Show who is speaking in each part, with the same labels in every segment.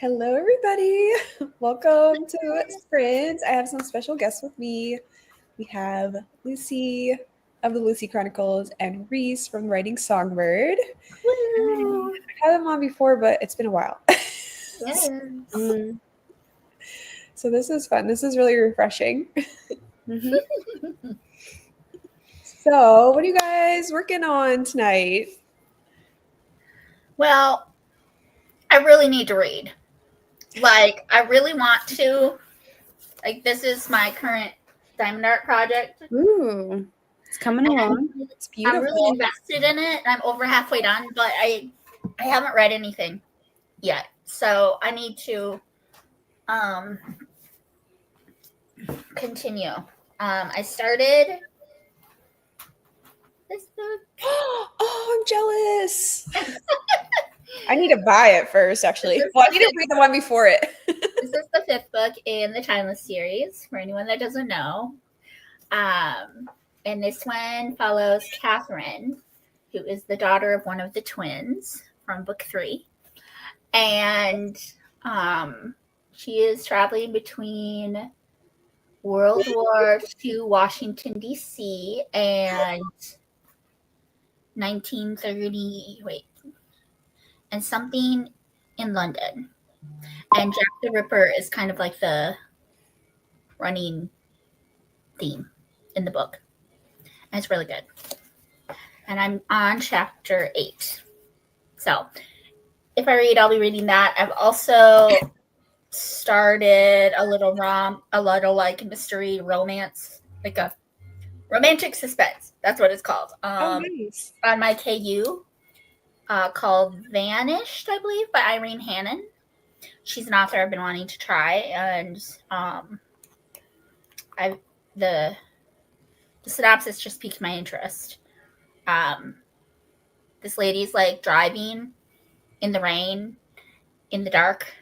Speaker 1: Hello, everybody. Welcome to Sprints. I have some special guests with me. We have Lucy of the Lucy Chronicles and Reese from Writing Songbird.
Speaker 2: Woo!
Speaker 1: I've had them on before, but it's been a while.
Speaker 2: Yes.
Speaker 1: So this is fun. This is really refreshing. So, what are you guys working on tonight?
Speaker 2: Well, I really need to read. Like, I really want to. Like, this is my current Diamond Art project.
Speaker 3: Ooh, it's coming along.
Speaker 1: It's beautiful.
Speaker 2: I'm really invested in it. I'm over halfway done, but I haven't read anything yet. So I need to continue. I started this book.
Speaker 1: Oh, I'm jealous. I need to buy it first, actually. Well, I need to read the one before it.
Speaker 2: This is the 5th book in the Timeless series, for anyone that doesn't know. And this one follows Catherine, who is the daughter of one of the twins from book 3. And she is traveling between World War II, Washington, D.C., and 1930, and something in London. And Jack the Ripper is kind of like the running theme in the book. And it's really good. And I'm on chapter 8. So if I read, I'll be reading that. I've also started a little like mystery romance, like a romantic suspense. That's what it's called.
Speaker 1: Nice.
Speaker 2: On my KU, called Vanished, I believe, by Irene Hannon. She's an author I've been wanting to try, and the synopsis just piqued my interest. This lady's like driving in the rain, in the dark,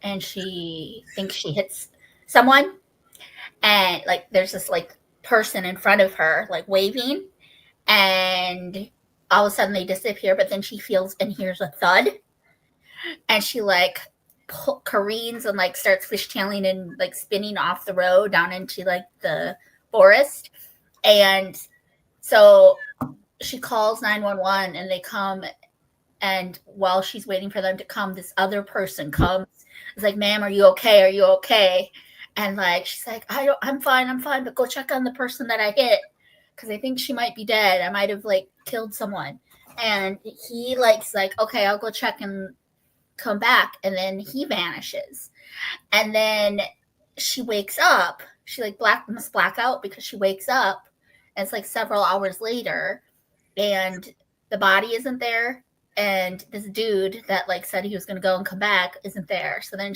Speaker 2: and she thinks she hits someone, and like there's this like person in front of her like waving, and all of a sudden they disappear, but then she feels and hears a thud, and she like careens and like starts fishtailing and like spinning off the road down into like the forest. And so she calls 911 and they come, and while she's waiting for them to come, this other person comes. It's like, ma'am, are you okay? Are you okay? And like she's like, I'm fine, but go check on the person that I hit, because I think she might be dead. I might have like killed someone. And he likes like, okay, I'll go check and come back. And then he vanishes. And then she wakes up. She like must black out, because she wakes up and it's like several hours later, and the body isn't there, and this dude that like said he was going to go and come back isn't there. So then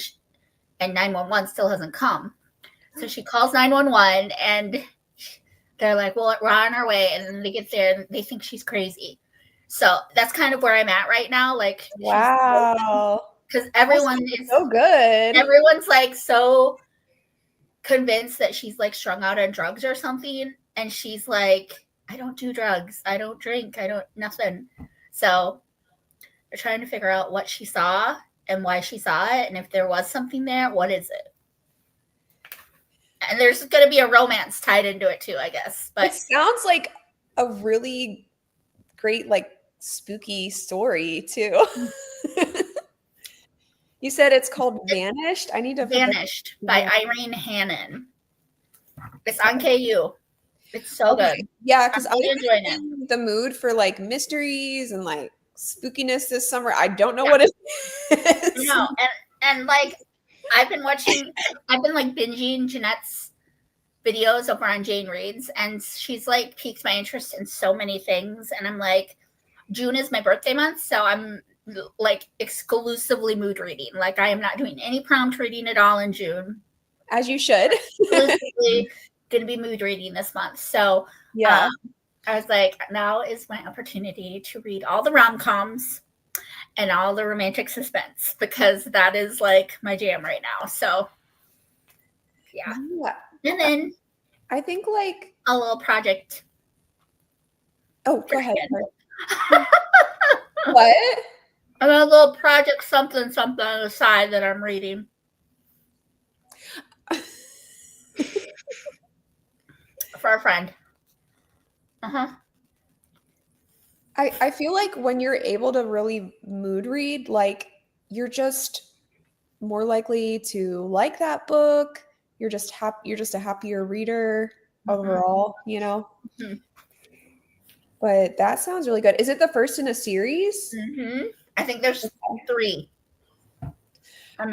Speaker 2: and 911 still hasn't come. So she calls 911 and they're like, well, we're on our way. And then they get there and they think she's crazy. So that's kind of where I'm at right now. Like,
Speaker 1: wow.
Speaker 2: Because everyone is
Speaker 1: so good.
Speaker 2: Everyone's like so convinced that she's like strung out on drugs or something. And she's like, I don't do drugs. I don't drink. I don't nothing. So they're trying to figure out what she saw and why she saw it. And if there was something there, what is it? And there's going to be a romance tied into it too, I guess. But
Speaker 1: it sounds like a really great, like, spooky story too. You said it's called Vanished? I need to
Speaker 2: Vanished by Irene Hannon. It's on KU. It's so good.
Speaker 1: Yeah, because
Speaker 2: I'm really enjoying it.
Speaker 1: The mood for like mysteries and like spookiness this summer. I don't know what it is.
Speaker 2: No, and like I've been like binging Jeanette's videos over on Jane Reads, and she's like piqued my interest in so many things. And I'm like, June is my birthday month, so I'm like exclusively mood reading. Like I am not doing any prompt reading at all in June.
Speaker 1: As you should.
Speaker 2: Exclusively going to be mood reading this month. So
Speaker 1: yeah,
Speaker 2: I was like, now is my opportunity to read all the rom-coms and all the romantic suspense, because that is like my jam right now. So yeah. And then
Speaker 1: I think like
Speaker 2: a little project.
Speaker 1: Oh, go ahead. What?
Speaker 2: And a little project something on the side that I'm reading. For a friend.
Speaker 1: I feel like when you're able to really mood read, like you're just more likely to like that book. You're just a happier reader overall, you know?
Speaker 2: Mm-hmm.
Speaker 1: But that sounds really good. Is it the first in a series?
Speaker 2: Mm-hmm. I think there's 3. I'm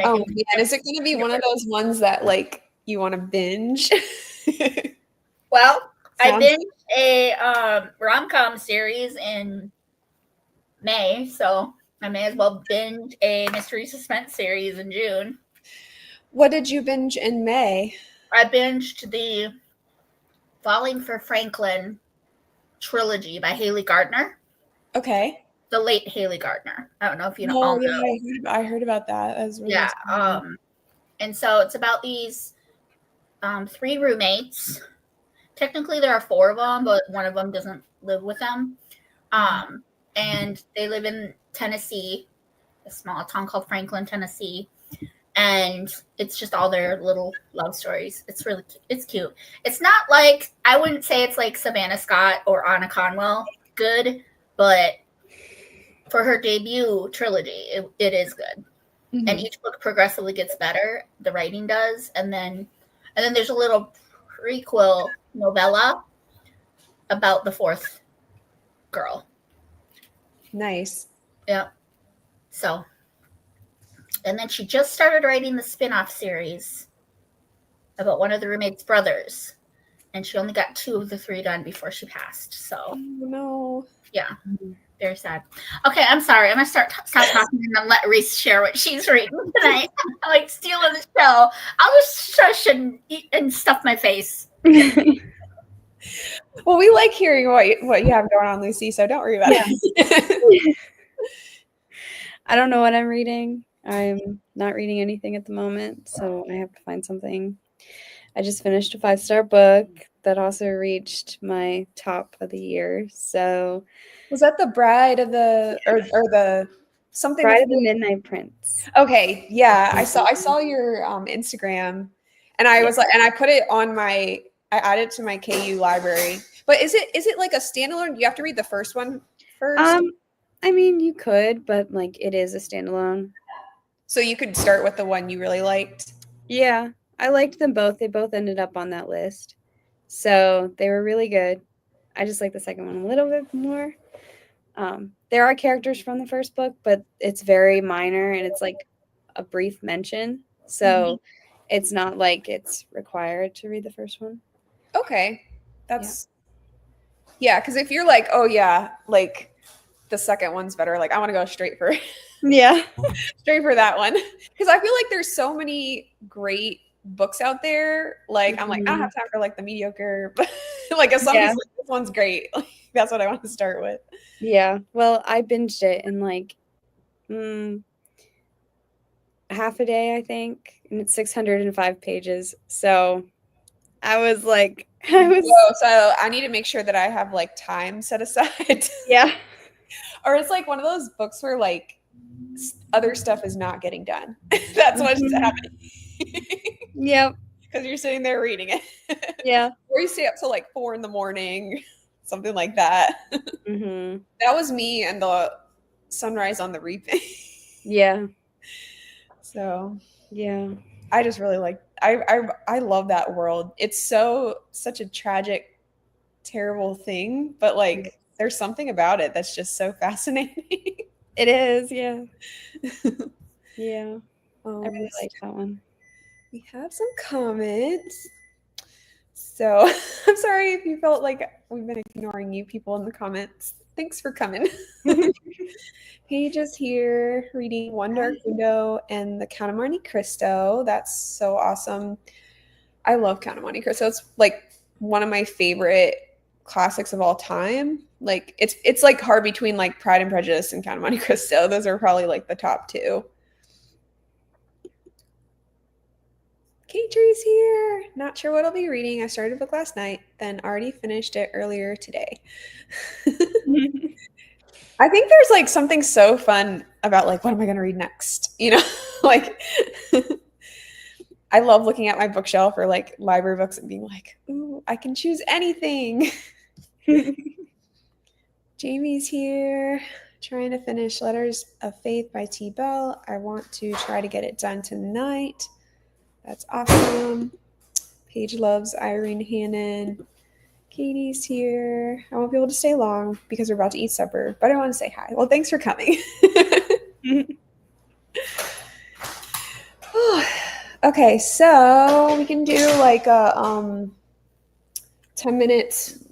Speaker 1: Oh
Speaker 2: making.
Speaker 1: man, is it going to be one of those ones that like you want to binge?
Speaker 2: Well, I
Speaker 1: Sounds
Speaker 2: binged a rom-com series in May, so I may as well binge a mystery suspense series in June.
Speaker 1: What did you binge in May?
Speaker 2: I binged the Falling for Franklin trilogy by Haley Gardner.
Speaker 1: Okay.
Speaker 2: The late Haley Gardner. I don't know if you
Speaker 1: No,
Speaker 2: all
Speaker 1: yeah,
Speaker 2: know.
Speaker 1: I heard about that. That was really
Speaker 2: Yeah. And so it's about these 3 roommates. Technically, there are 4 of them, but one of them doesn't live with them. And they live in Tennessee, a small town called Franklin, Tennessee. And it's just all their little love stories. It's cute. It's not like, I wouldn't say it's like Savannah Scott or Anna Conwell good, but for her debut trilogy, it is good.
Speaker 1: Mm-hmm.
Speaker 2: And each book progressively gets better. The writing does, and then there's a little prequel novella about the 4th girl.
Speaker 1: Nice.
Speaker 2: Yep. So, and then she just started writing the spin-off series about one of the roommates' brothers, and she only got 2 of the 3 done before she passed. So,
Speaker 1: Oh no.
Speaker 2: yeah, very sad. Okay, I'm sorry. I'm gonna stop talking and then let Reese share what she's reading tonight. I'm like stealing the show. I'll just shush and eat and stuff my face.
Speaker 1: Well, we like hearing what you have going on, Lucy, so don't worry about it.
Speaker 3: I don't know what I'm reading. I'm not reading anything at the moment, so I have to find something. I just finished a 5-star book that also reached my top of the year. So,
Speaker 1: Was that the Bride of the or the something?
Speaker 3: Bride of the Midnight Prince.
Speaker 1: Okay, yeah, I saw your Instagram, and I was like, and I put it on I added it to my KU library. But is it like a standalone? You have to read the first one first.
Speaker 3: I mean, you could, but like it is a standalone.
Speaker 1: So you could start with the one you really liked.
Speaker 3: Yeah, I liked them both. They both ended up on that list. So they were really good. I just like the second one a little bit more. There are characters from the first book, but it's very minor and it's like a brief mention. So it's not like it's required to read the first one.
Speaker 1: Okay. That's yeah, because if you're like, oh yeah, like the second one's better, like I want to go straight for straight for that one. Because I feel like there's so many great books out there. Like I'm like, I don't have time for like the mediocre, but like if somebody's like, this one's great, like, that's what I want to start with.
Speaker 3: Yeah. Well, I binged it in like half a day, I think. And it's 605 pages. So I was like,
Speaker 1: so I need to make sure that I have like time set aside.
Speaker 3: Yeah.
Speaker 1: Or it's like one of those books where like other stuff is not getting done. That's what's happening.
Speaker 3: Yep.
Speaker 1: Because you're sitting there reading it.
Speaker 3: Yeah.
Speaker 1: Or you stay up till like 4 a.m, something like that. That was me and the Sunrise on the Reaping.
Speaker 3: Yeah.
Speaker 1: So
Speaker 3: yeah,
Speaker 1: I just really like I love that world. It's such a tragic, terrible thing, but like there's something about it that's just so fascinating.
Speaker 3: It is, yeah. Yeah. I really like that one.
Speaker 1: We have some comments. So I'm sorry if you felt like we've been ignoring you people in the comments. Thanks for coming. Paige is here reading One Dark Window and The Count of Monte Cristo. That's so awesome. I love Count of Monte Cristo. It's like one of my favorite classics of all time. Like it's like hard between like Pride and Prejudice and Count of Monte Cristo. Those are probably like the top 2. Katie's here. Not sure what I'll be reading. I started a book last night, then already finished it earlier today. I think there's like something so fun about like what am I going to read next? You know, like I love looking at my bookshelf or like library books and being like, "Ooh, I can choose anything." Jamie's here trying to finish Letters of Faith by T. Bell. I want to try to get it done tonight. That's awesome. Paige loves Irene Hannon. Katie's here. I won't be able to stay long because we're about to eat supper, but I want to say hi. Well, thanks for coming. Okay, so we can do like a 10 minutes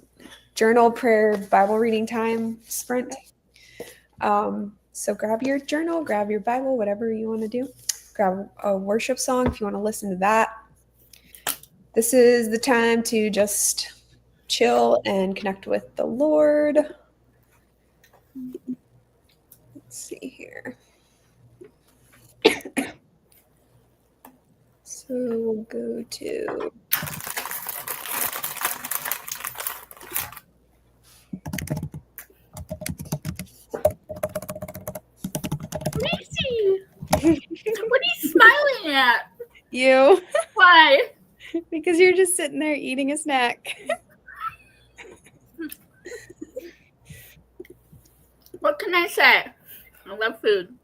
Speaker 1: journal, prayer, Bible reading time sprint. So grab your journal, grab your Bible, whatever you want to do. Grab a worship song if you want to listen to that. This is the time to just chill and connect with the Lord. Let's see here. So we'll go to
Speaker 2: Reese! What are you smiling at?
Speaker 3: You.
Speaker 2: Why?
Speaker 3: Because you're just sitting there eating a snack.
Speaker 2: What can I say? I love food.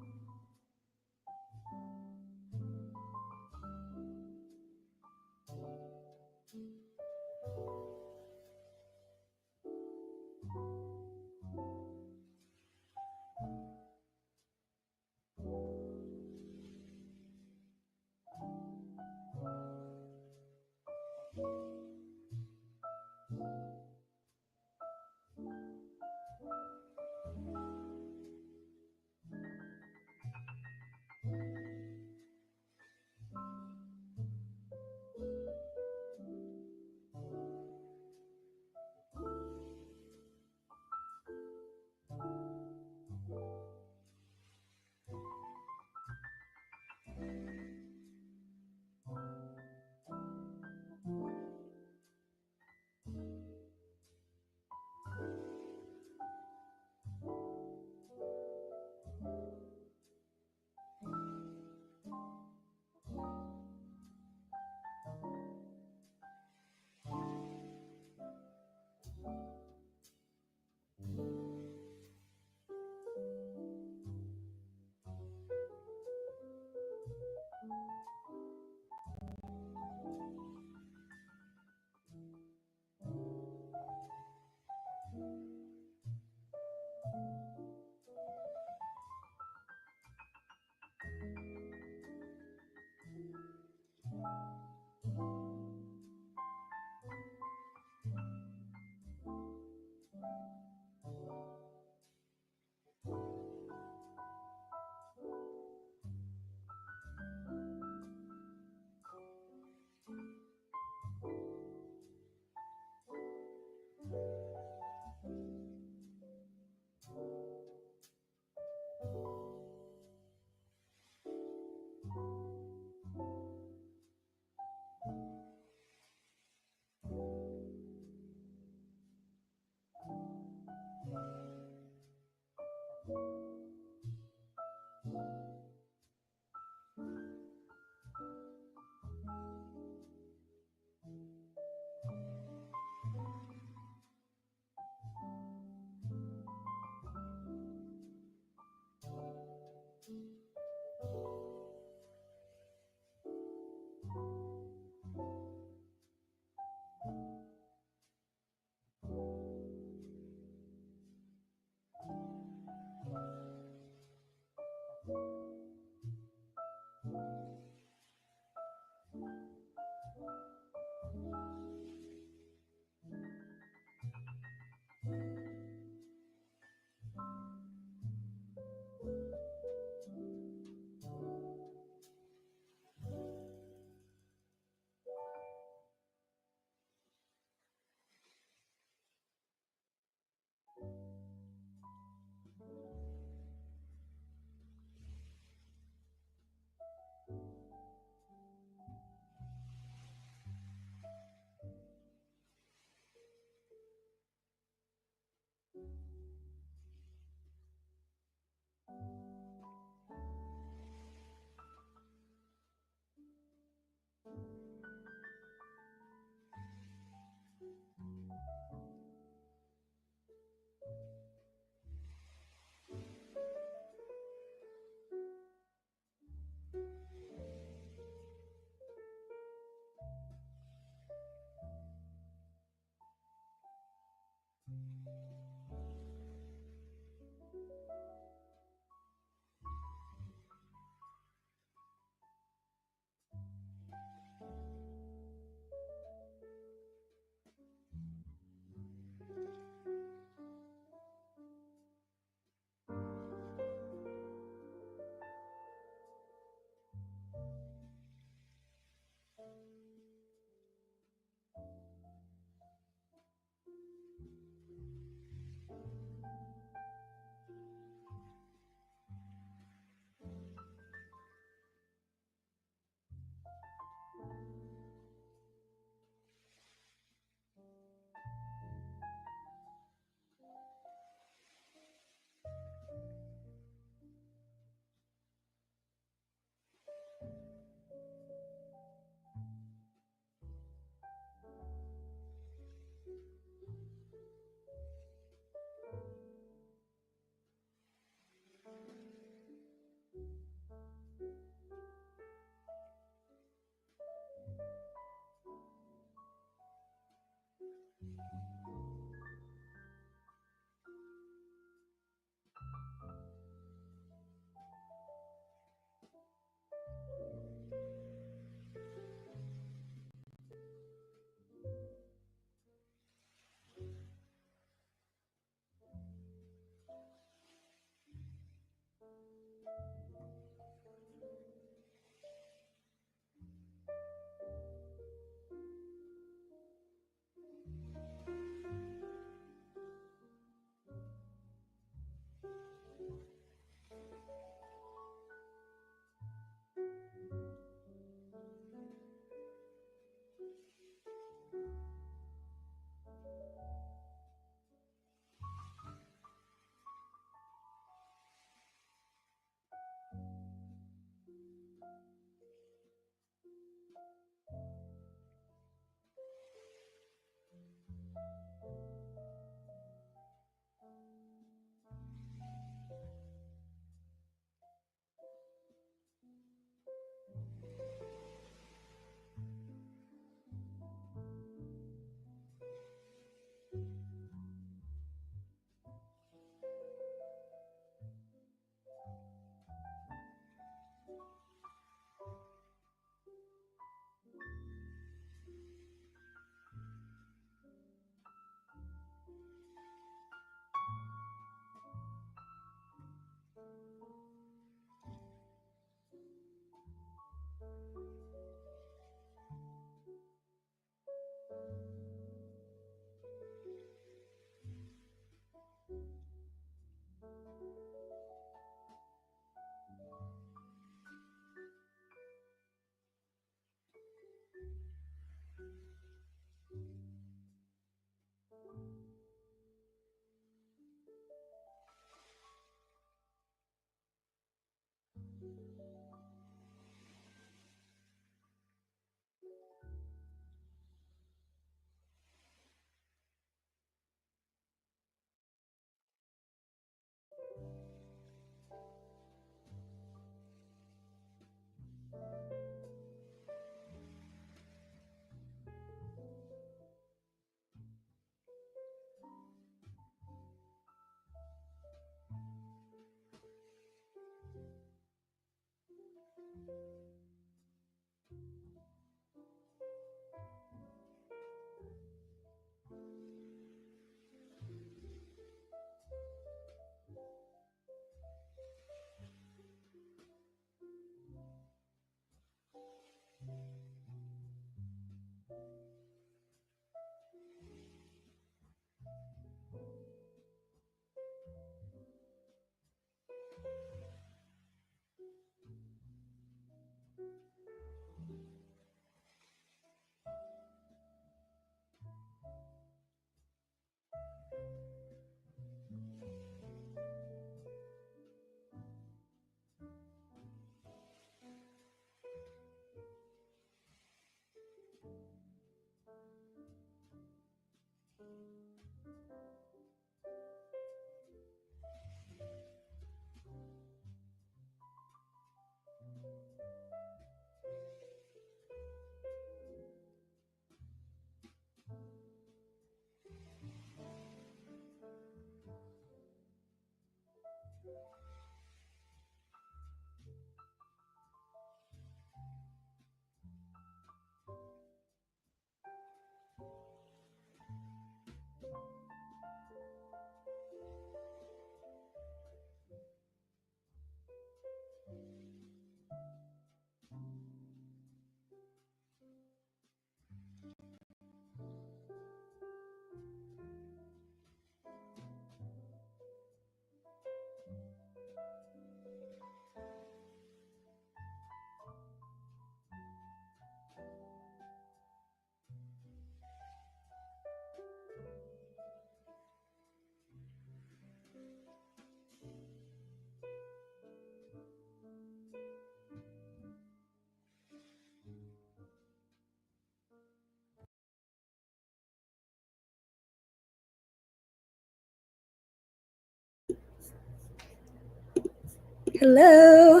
Speaker 1: Hello.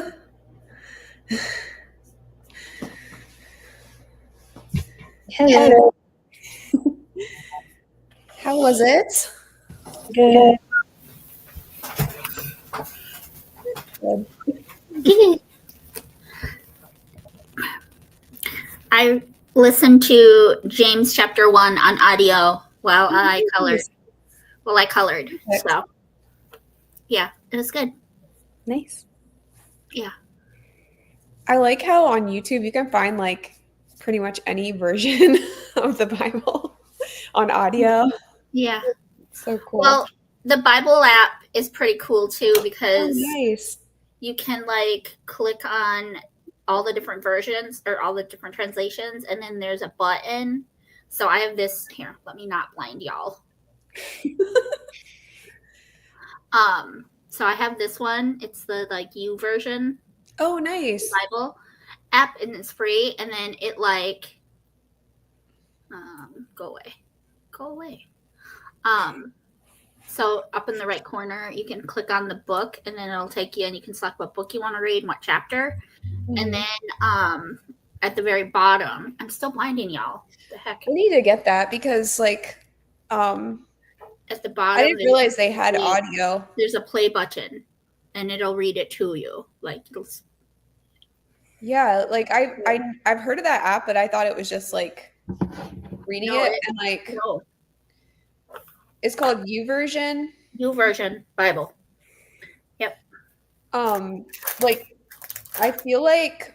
Speaker 3: Hello.
Speaker 1: How was it?
Speaker 3: Good.
Speaker 2: I listened to James chapter 1 on audio while I colored. So yeah, it was good.
Speaker 3: Nice.
Speaker 2: Yeah.
Speaker 1: I like how on YouTube you can find like pretty much any version of the Bible on audio.
Speaker 2: Yeah.
Speaker 1: So cool.
Speaker 2: Well, the Bible app is pretty cool too
Speaker 1: Oh,
Speaker 2: because
Speaker 1: nice.
Speaker 2: you can like click on all the different versions or all the different translations, and then there's a button. So I have this here. Let me not blind y'all. So I have this one. It's the like U version
Speaker 1: Oh, nice.
Speaker 2: Bible app, and it's free. And then it like go away. So up in the right corner, you can click on the book, and then it'll take you, and you can select what book you want to read, and what chapter. And then at the very bottom, I'm still blinding y'all. The heck?
Speaker 1: We need to get that because like
Speaker 2: At the bottom,
Speaker 1: I didn't realize they had
Speaker 2: play,
Speaker 1: audio.
Speaker 2: There's a play button, and it'll read it to you. Like it'll.
Speaker 1: Yeah, like I've heard of that app, but I thought it was just like reading it and like
Speaker 2: No.
Speaker 1: It's called YouVersion.
Speaker 2: YouVersion Bible. Yep.
Speaker 1: Like I feel like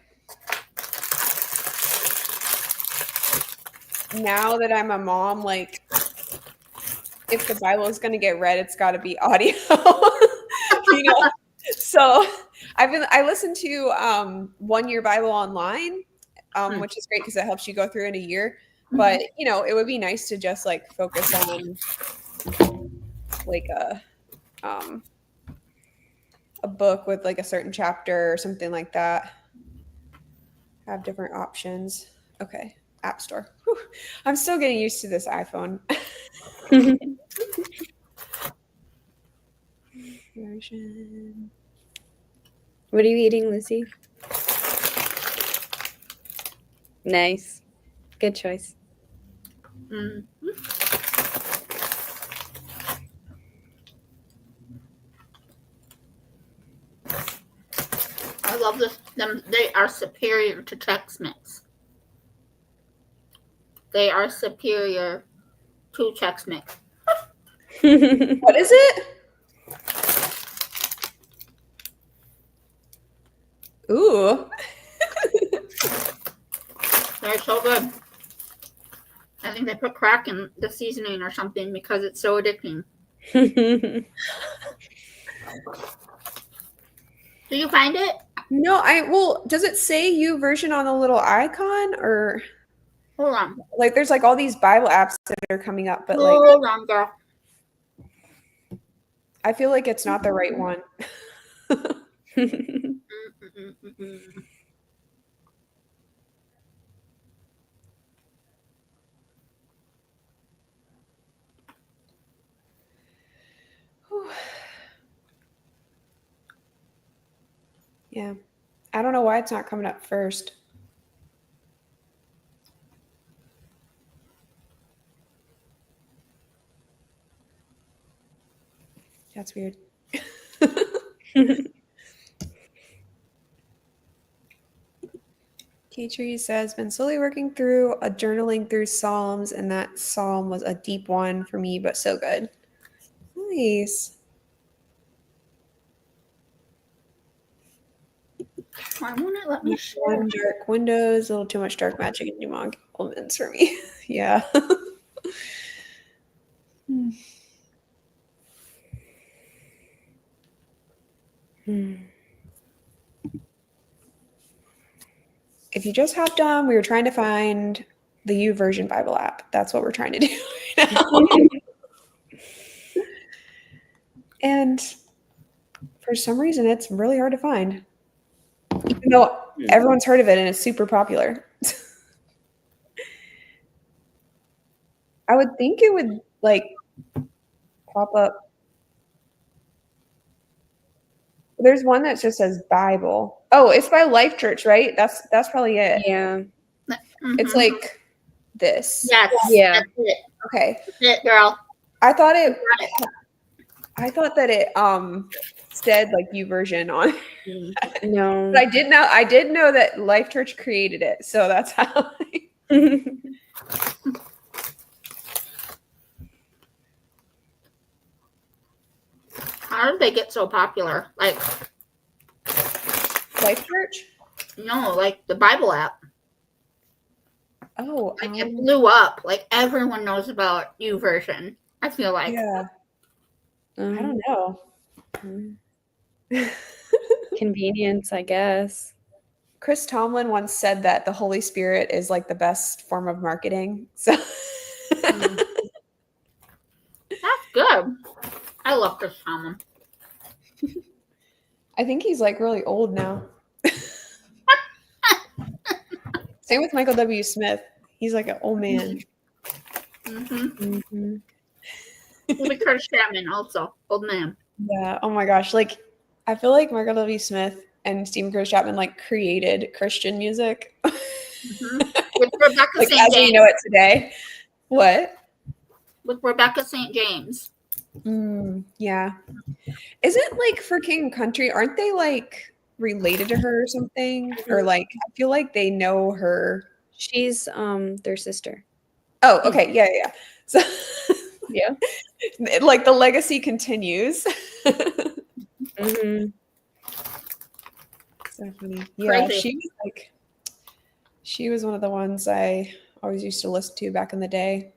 Speaker 1: now that I'm a mom, like if the Bible is going to get read, it's got to be audio. You know. So I listened to 1 Year Bible Online, which is great because it helps you go through in a year. But you know, it would be nice to just like focus on like a book with like a certain chapter or something like that. Have different options. Okay, App Store. Whew. I'm still getting used to this iPhone. Version.
Speaker 3: What are you eating, Lucy? Nice. Good choice.
Speaker 2: I love this They are superior to Chex-Mix. They are superior to Chex-Mix.
Speaker 1: What is it? Ooh.
Speaker 2: They're so good. I think they put crack in the seasoning or something because it's so addicting. Do you find it?
Speaker 1: No, does it say U version on the little icon, or
Speaker 2: Hold on.
Speaker 1: like there's like all these Bible apps that are coming up, but like
Speaker 2: Hold on, girl.
Speaker 1: I feel like it's not the right one. Yeah. I don't know why it's not coming up first. That's weird. K-Tree says, been slowly working through a journaling through Psalms, and that Psalm was a deep one for me, but so good. Nice.
Speaker 2: Why won't it let me share?
Speaker 1: One dark windows, a little too much dark magic and demonic elements for me. Yeah. If you just hopped on, we were trying to find the U version Bible app. That's what we're trying to do right now. And for some reason, it's really hard to find. Even though everyone's heard of it and it's super popular. I would think it would like pop up. There's one that just says Bible. Oh, it's by Life Church, right? That's probably it.
Speaker 3: Yeah.
Speaker 1: It's like this.
Speaker 2: Yes.
Speaker 3: Yeah.
Speaker 2: That's it.
Speaker 1: Okay.
Speaker 2: That's it, girl.
Speaker 1: I thought that it said like U version on it.
Speaker 3: No.
Speaker 1: But I did know that Life Church created it, so that's how
Speaker 2: How did they get so popular? Like
Speaker 1: Life Church?
Speaker 2: no, like the Bible app.
Speaker 1: Oh,
Speaker 2: Like it blew up. Like everyone knows about YouVersion. I feel like.
Speaker 1: yeah. I don't know.
Speaker 3: Convenience, I guess.
Speaker 1: Chris Tomlin once said that the Holy Spirit is like the best form of marketing. So
Speaker 2: That's good. I love Chris Tomlin.
Speaker 1: I think he's like really old now. Same with Michael W. Smith. He's like an old man.
Speaker 2: Mm-hmm. Like Curtis Chapman also. Old man.
Speaker 1: Yeah. Oh my gosh. Like I feel like Michael W. Smith and Stephen Curtis Chapman like created Christian music.
Speaker 2: With Rebecca
Speaker 1: like
Speaker 2: St.
Speaker 1: as
Speaker 2: James.
Speaker 1: we know it today. What?
Speaker 2: With Rebecca St. James.
Speaker 1: Yeah. Isn't like for King Country, aren't they like related to her or something? Or like I feel like they know her.
Speaker 3: She's their sister.
Speaker 1: Oh, okay. Yeah. So
Speaker 3: Yeah.
Speaker 1: like the legacy continues.
Speaker 3: Mm-hmm.
Speaker 1: So funny. Yeah,
Speaker 2: Crazy.
Speaker 1: she was one of the ones I always used to listen to back in the day.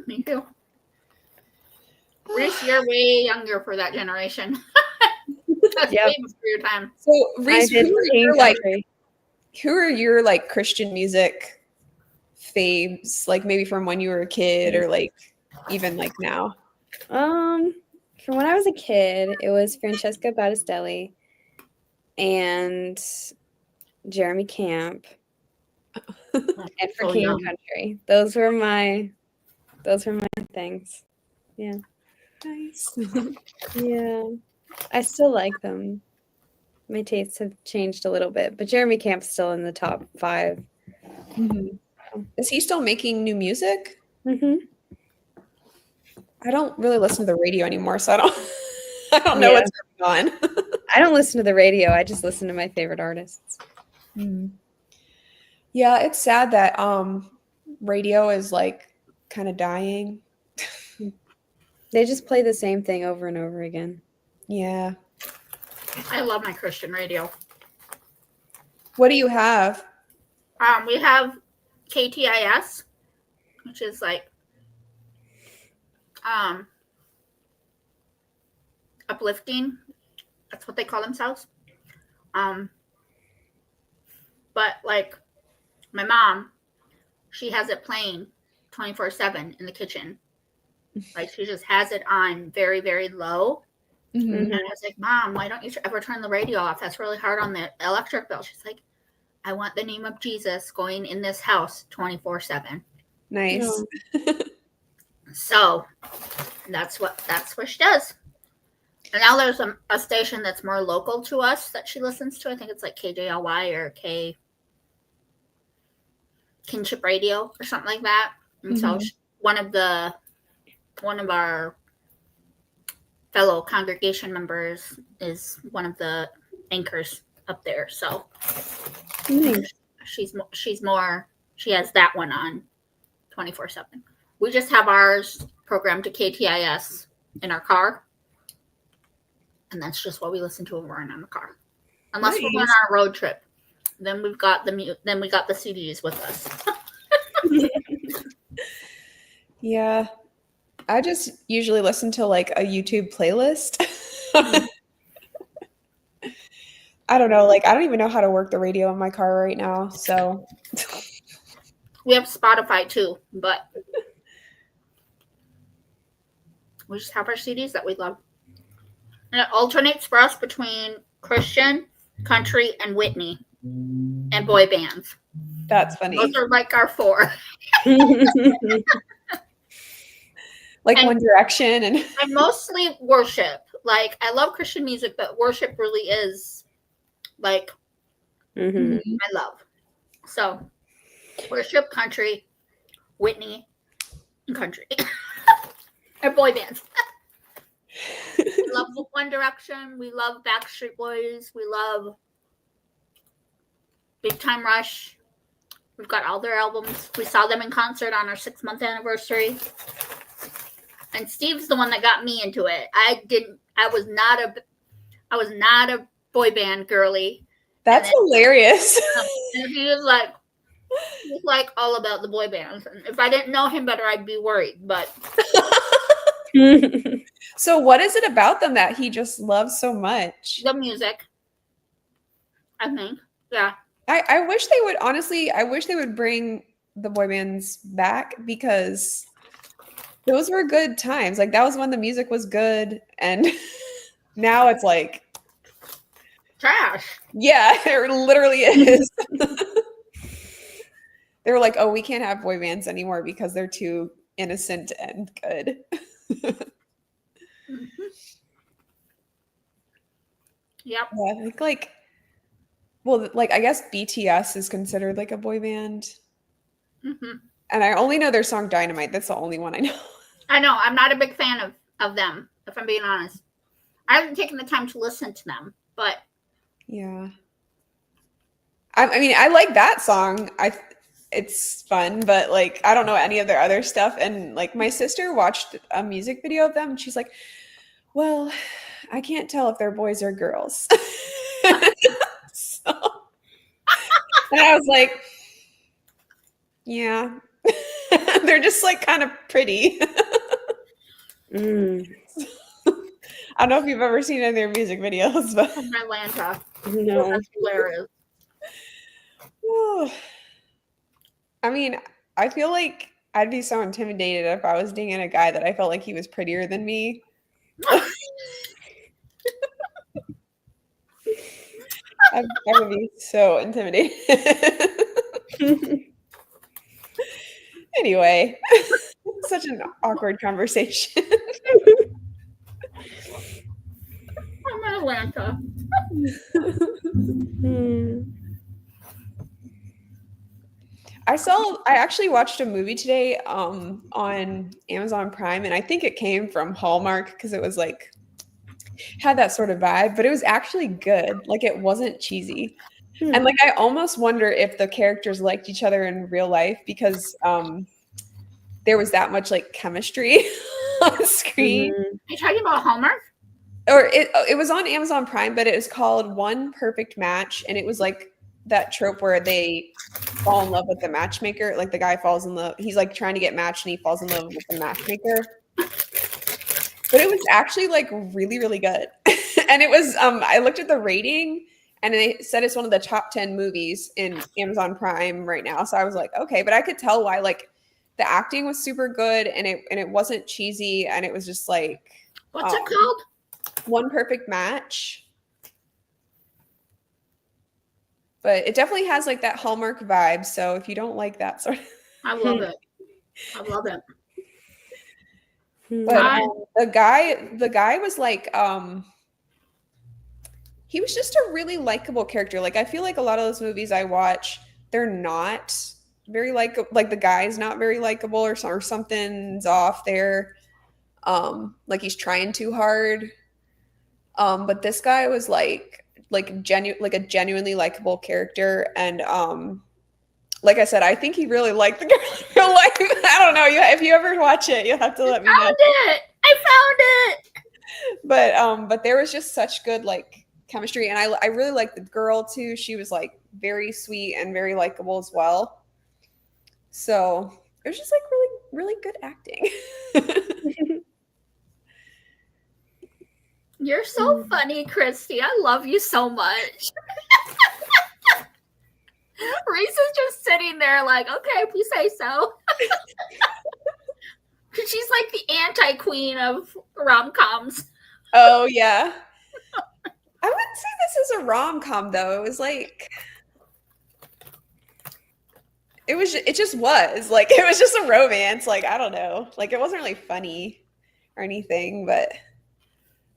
Speaker 2: Me too. Reese, you're way younger for that generation. That's
Speaker 3: Yep.
Speaker 2: way before your time.
Speaker 1: So Reese,
Speaker 3: who
Speaker 1: are your like Christian music faves? Like maybe from when you were a kid or like even like now?
Speaker 3: From when I was a kid, it was Francesca Battistelli and Jeremy Camp and for
Speaker 2: So
Speaker 3: King
Speaker 2: young.
Speaker 3: Country. Those were my things. Yeah.
Speaker 1: Nice.
Speaker 3: Yeah. I still like them. My tastes have changed a little bit, but Jeremy Camp's still in the top 5.
Speaker 1: Is he still making new music?
Speaker 3: Mm-hmm.
Speaker 1: I don't really listen to the radio anymore, so I don't know what's going on.
Speaker 3: I don't listen to the radio. I just listen to my favorite artists.
Speaker 1: Yeah, it's sad that radio is like kind of dying.
Speaker 3: They just play the same thing over and over again.
Speaker 1: Yeah.
Speaker 2: I love my Christian radio.
Speaker 1: What do you have?
Speaker 2: We have KTIS, which is like uplifting. That's what they call themselves. But like my mom, she has it playing 24/7 in the kitchen. Like she just has it on very, very low. And I was like, Mom, why don't you ever turn the radio off? That's really hard on the electric bill. She's like, I want the name of Jesus going in this house 24/7.
Speaker 1: Nice.
Speaker 2: So that's what she does. And now there's a station that's more local to us that she listens to. I think it's like KJLY or Kinship Radio or something like that. And so one of our fellow congregation members is one of the anchors up there. So she has that one on 24/7. We just have ours programmed to KTIS in our car. And that's just what we listen to when we're in the car. Unless we're going on a road trip. Then we got the CDs with us.
Speaker 1: Yeah. I just usually listen to like a YouTube playlist. I don't know. Like, I don't even know how to work the radio in my car right now. So
Speaker 2: we have Spotify too, but we just have our CDs that we love. And it alternates for us between Christian, country, and Whitney, and boy bands.
Speaker 1: That's funny.
Speaker 2: Those are like our four.
Speaker 1: Like One Direction and
Speaker 2: mostly worship. Like I love Christian music, but worship really is like my love. So worship, country, Whitney, and country. And boy bands. We love One Direction. We love Backstreet Boys. We love Big Time Rush. We've got all their albums. We saw them in concert on our 6-month anniversary. And Steve's the one that got me into it. I was not a boy band girly.
Speaker 1: That's hilarious.
Speaker 2: And he was like all about the boy bands. And if I didn't know him better, I'd be worried. But
Speaker 1: so what is it about them that he just loves so much?
Speaker 2: The music, I think. Yeah.
Speaker 1: I wish they would, honestly, I wish they would bring the boy bands back because those were good times. Like that was when the music was good. And now it's like
Speaker 2: trash.
Speaker 1: Yeah, it literally is. They were like, oh, we can't have boy bands anymore because they're too innocent and good.
Speaker 2: Yep.
Speaker 1: Yeah, I think I guess BTS is considered like a boy band. And I only know their song Dynamite. That's the only one I know.
Speaker 2: I know. I'm not a big fan of them, if I'm being honest. I haven't taken the time to listen to them, but
Speaker 1: yeah. I mean, I like that song. It's fun, but like I don't know any of their other stuff. And like my sister watched a music video of them and she's like, well, I can't tell if they're boys or girls. So, and I was like, yeah. They're just like kind of pretty. I don't know if you've ever seen any of their music videos, but
Speaker 2: Atlanta.
Speaker 3: No.
Speaker 2: That's hilarious.
Speaker 1: I mean, I feel like I'd be so intimidated if I was dating a guy that I felt like he was prettier than me. I would be so intimidated. Anyway, such an awkward conversation.
Speaker 2: I'm in Atlanta.
Speaker 1: I actually watched a movie today on Amazon Prime, and I think it came from Hallmark because it was like had that sort of vibe, but it was actually good. Like it wasn't cheesy.
Speaker 3: Hmm.
Speaker 1: And like I almost wonder if the characters liked each other in real life because there was that much like chemistry on screen.
Speaker 3: Mhm.
Speaker 2: Are you talking about Hallmark?
Speaker 1: Or it was on Amazon Prime, but it was called One Perfect Match, and it was like that trope where they fall in love with the matchmaker. Like the guy falls in love, he's like trying to get matched, and he falls in love with the matchmaker. But it was actually like really, really good. And it was I looked at the rating and they said it's one of the top 10 movies in Amazon Prime right now. So I was like, okay, but I could tell why. Like the acting was super good and it wasn't cheesy and it was just like
Speaker 2: What's it called?
Speaker 1: One Perfect Match. But it definitely has like that Hallmark vibe. So if you don't like that sort of
Speaker 2: I love it. I love it.
Speaker 1: but the guy was like he was just a really likable character. Like I feel like a lot of those movies I watch, they're not very like the guy's not very likable or something's off there. Like he's trying too hard. But this guy was like a genuinely likable character and like I said, I think he really liked the girl in real life. I don't know. If you ever watch it, you'll have to let me know.
Speaker 2: I found it.
Speaker 1: But there was just such good like chemistry, and I really liked the girl too. She was like very sweet and very likable as well. So it was just like really, really good acting.
Speaker 2: You're so funny, Christy. I love you so much. Reese is just sitting there like, okay, if you say so. She's like the anti-queen of rom-coms.
Speaker 1: Oh, yeah. I wouldn't say this is a rom-com, though. It was like... It just was. Like, it was just a romance. Like, I don't know. Like, it wasn't really funny or anything, but...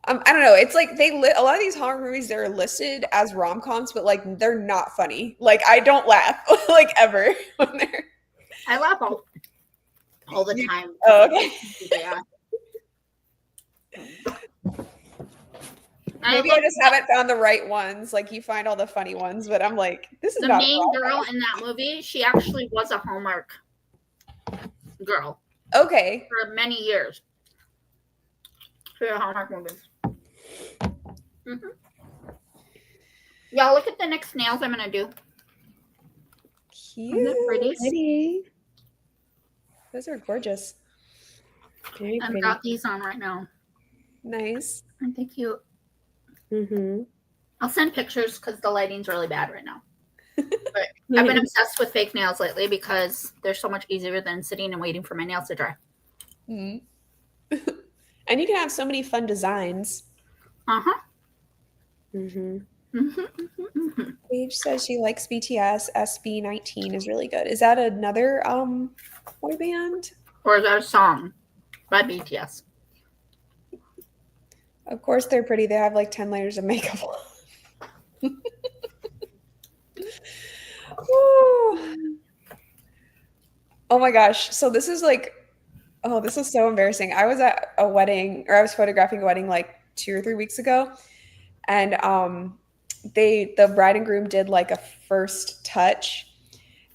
Speaker 1: I don't know. It's like a lot of these horror movies, they're listed as rom-coms, but like they're not funny. Like I don't laugh like ever when they're.
Speaker 2: I laugh all the time.
Speaker 1: Oh, okay.
Speaker 2: Yeah.
Speaker 1: Maybe I just haven't found the right ones. Like you find all the funny ones, but I'm like, this is
Speaker 2: the
Speaker 1: not
Speaker 2: main girl in that movie. She actually was a Hallmark girl.
Speaker 1: Okay.
Speaker 2: For many years. For a Hallmark movie. Mm-hmm. Y'all look at the next nails I'm gonna do.
Speaker 1: Cute.
Speaker 2: Isn't that pretty?
Speaker 1: Those are gorgeous.
Speaker 3: Very
Speaker 2: I've
Speaker 3: pretty.
Speaker 2: got these on right now.
Speaker 1: Nice.
Speaker 2: Aren't they cute?
Speaker 3: Mm-hmm.
Speaker 2: I'll send pictures because the lighting's really bad right now. But I've been obsessed with fake nails lately because they're so much easier than sitting and waiting for my nails to dry.
Speaker 1: Mm. And you can have so many fun designs.
Speaker 2: Uh-huh.
Speaker 3: Mm-hmm.
Speaker 2: Mm-hmm.
Speaker 1: Paige says she likes BTS. SB19 is really good. Is that another boy band?
Speaker 2: Or is that a song by BTS?
Speaker 1: Of course they're pretty. They have like 10 layers of makeup on. Oh my gosh. So this is like, oh, this is so embarrassing. I was at a wedding, or I was photographing a wedding like 2 or 3 weeks ago. And the bride and groom did like a first touch.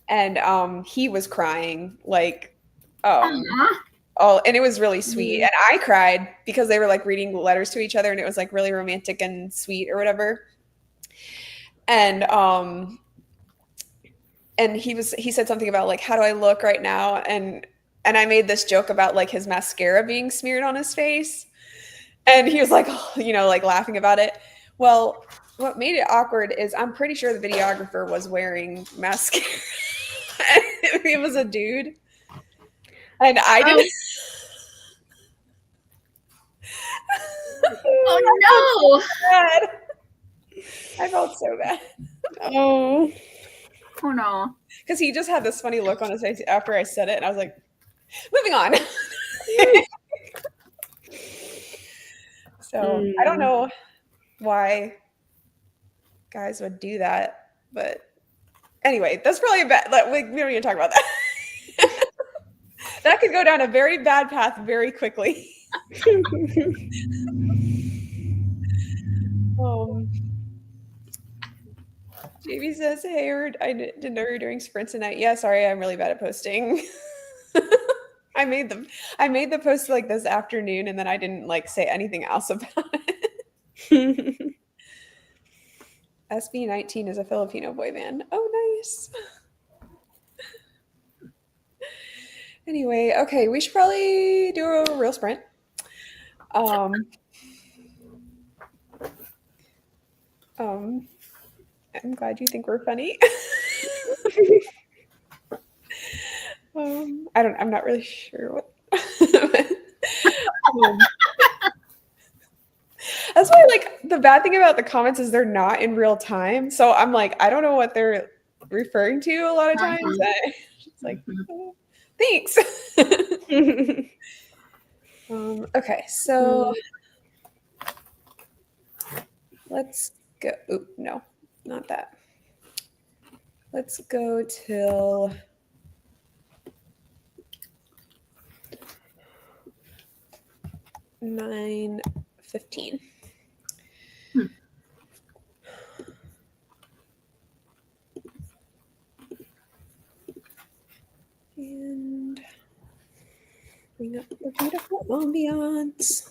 Speaker 1: And he was crying like, oh, and it was really sweet. And I cried because they were like reading letters to each other and it was like really romantic and sweet or whatever. And he said something about like, how do I look right now? And I made this joke about like his mascara being smeared on his face. And he was like, oh, like laughing about it. Well, what made it awkward is I'm pretty sure the videographer was wearing mascara. It was a dude. And I didn't.
Speaker 2: Oh
Speaker 1: no! I felt so bad.
Speaker 3: Oh
Speaker 2: no!
Speaker 1: Because he just had this funny look on his face after I said it, and I was like, "Moving on." So I don't know why guys would do that, but anyway, that's probably a bad. We don't need to talk about that. That could go down a very bad path very quickly. Um, JB says, "Hey, I didn't know you were doing sprints tonight." Yeah, sorry, I'm really bad at posting. I made the post like this afternoon, and then I didn't like say anything else about it. SB19 is a Filipino boy band. Oh, nice. Anyway, okay, we should probably do a real sprint. I'm glad you think we're funny. I'm not really sure what. That's why, like, the bad thing about the comments is they're not in real time. So I'm like, I don't know what they're referring to a lot of times. It's like, oh, thanks. Okay, so let's go. Oop, no, not that. Let's go till 9:15. And bring up the beautiful ambiance.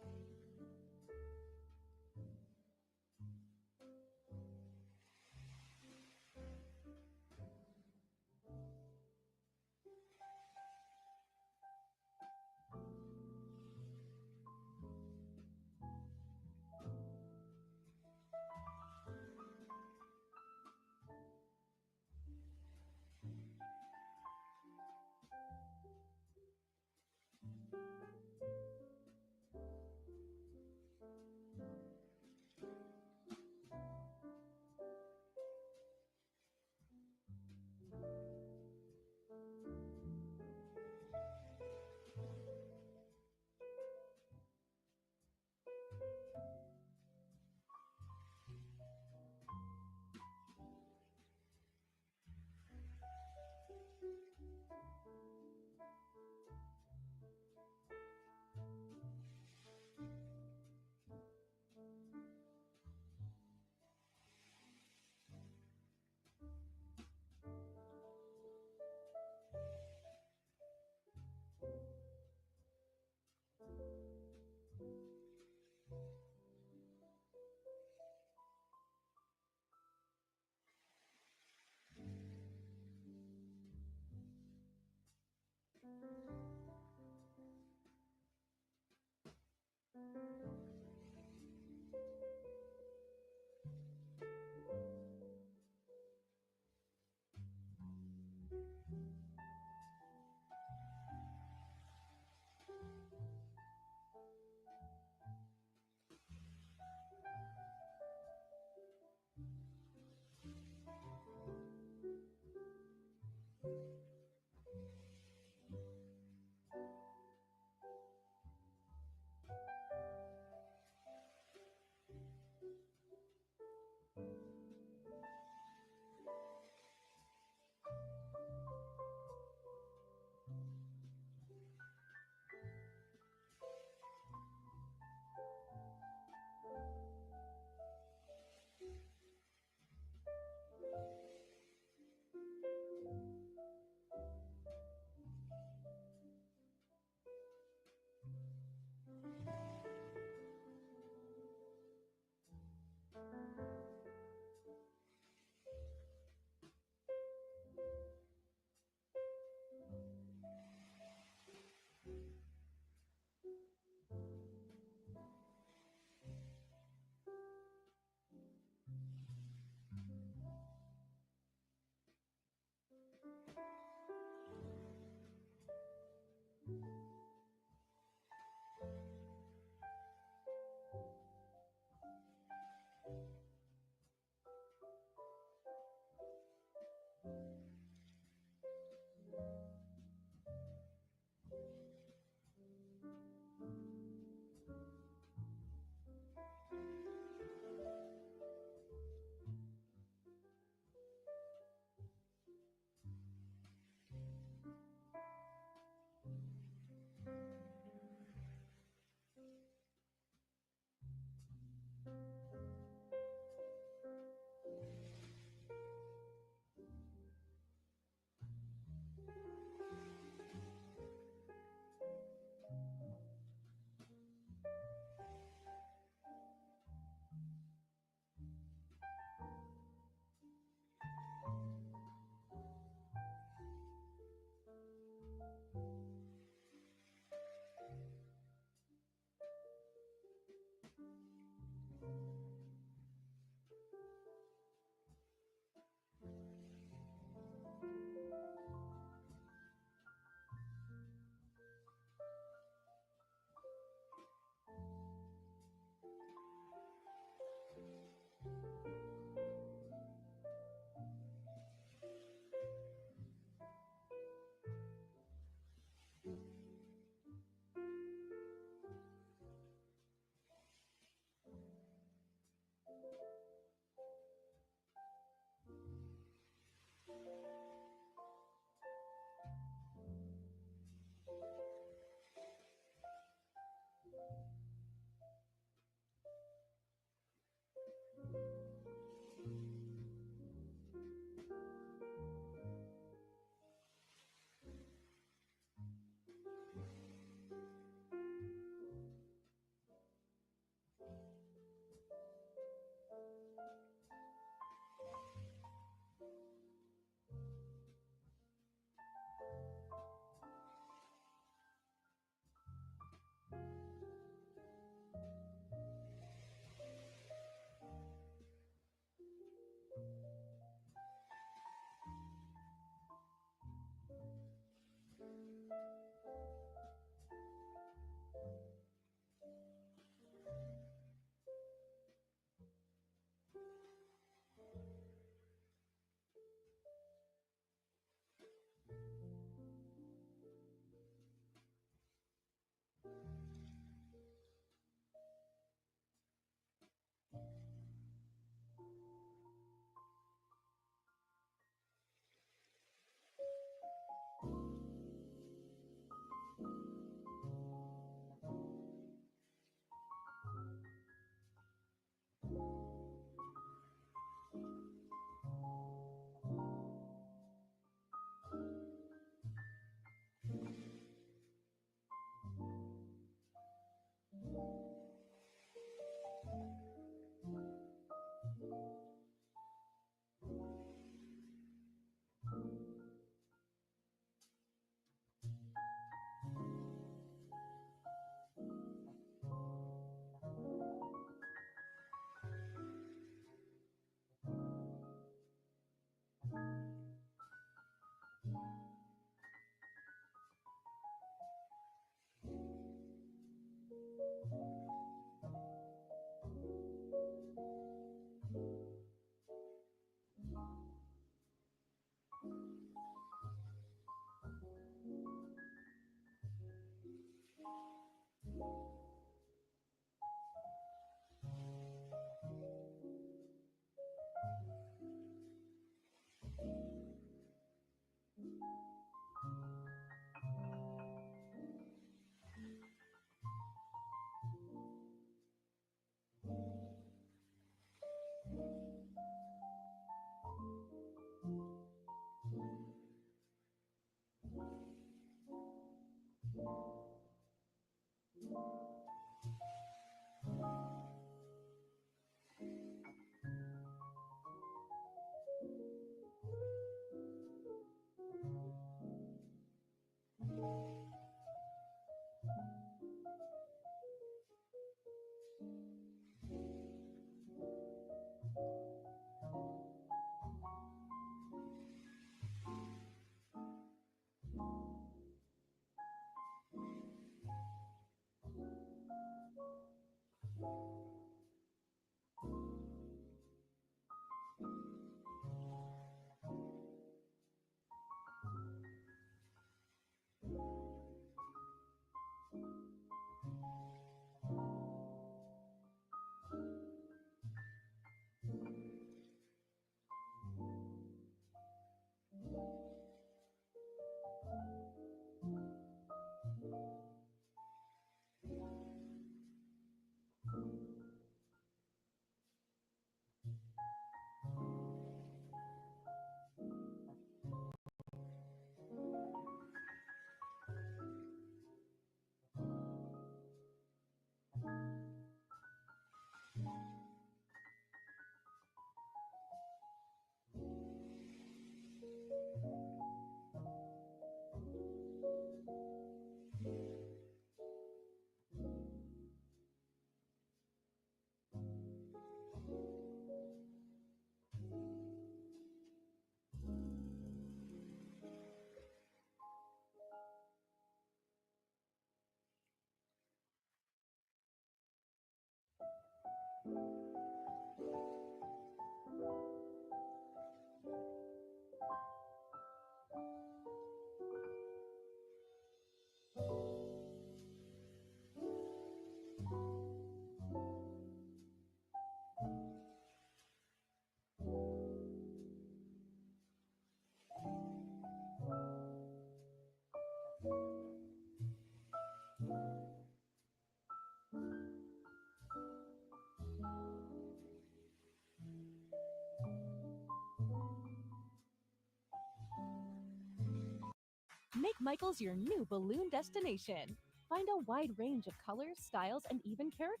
Speaker 4: Make Michael's your new balloon destination. Find a wide range of colors, styles, and even characters.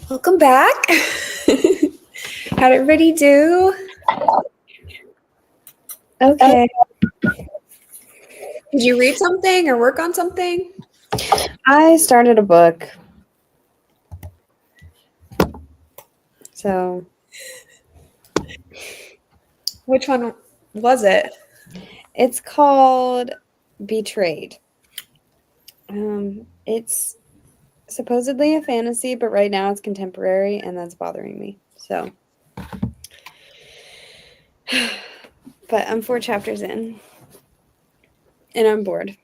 Speaker 1: Welcome back. How'd everybody do?
Speaker 3: Okay.
Speaker 1: Did you read something or work on something?
Speaker 3: I started a book. So,
Speaker 1: Which one was it?
Speaker 3: it's called Betrayed. It's supposedly a fantasy, but right now it's contemporary, and that's bothering me. So, but I'm 4 chapters in. And I'm bored.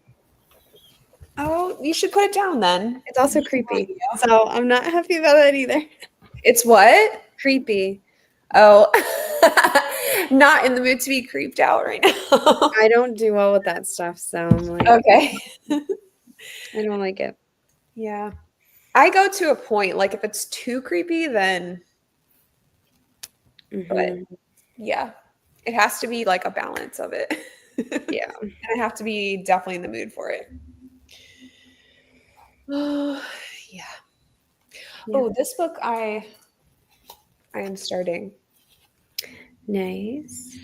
Speaker 1: Oh, you should put it down then.
Speaker 3: It's also creepy. So I'm not happy about that either.
Speaker 1: It's what?
Speaker 3: Creepy.
Speaker 1: Oh, not in the mood to be creeped out right now.
Speaker 3: I don't do well with that stuff, so I'm like,
Speaker 1: Okay.
Speaker 3: I don't like it.
Speaker 1: Yeah. I go to a point, like if it's too creepy, then, but
Speaker 3: Mhm.
Speaker 1: yeah, it has to be like a balance of it.
Speaker 3: Yeah.
Speaker 1: And I have to be definitely in the mood for it. Oh, yeah. Oh, this book I am starting.
Speaker 3: Nice.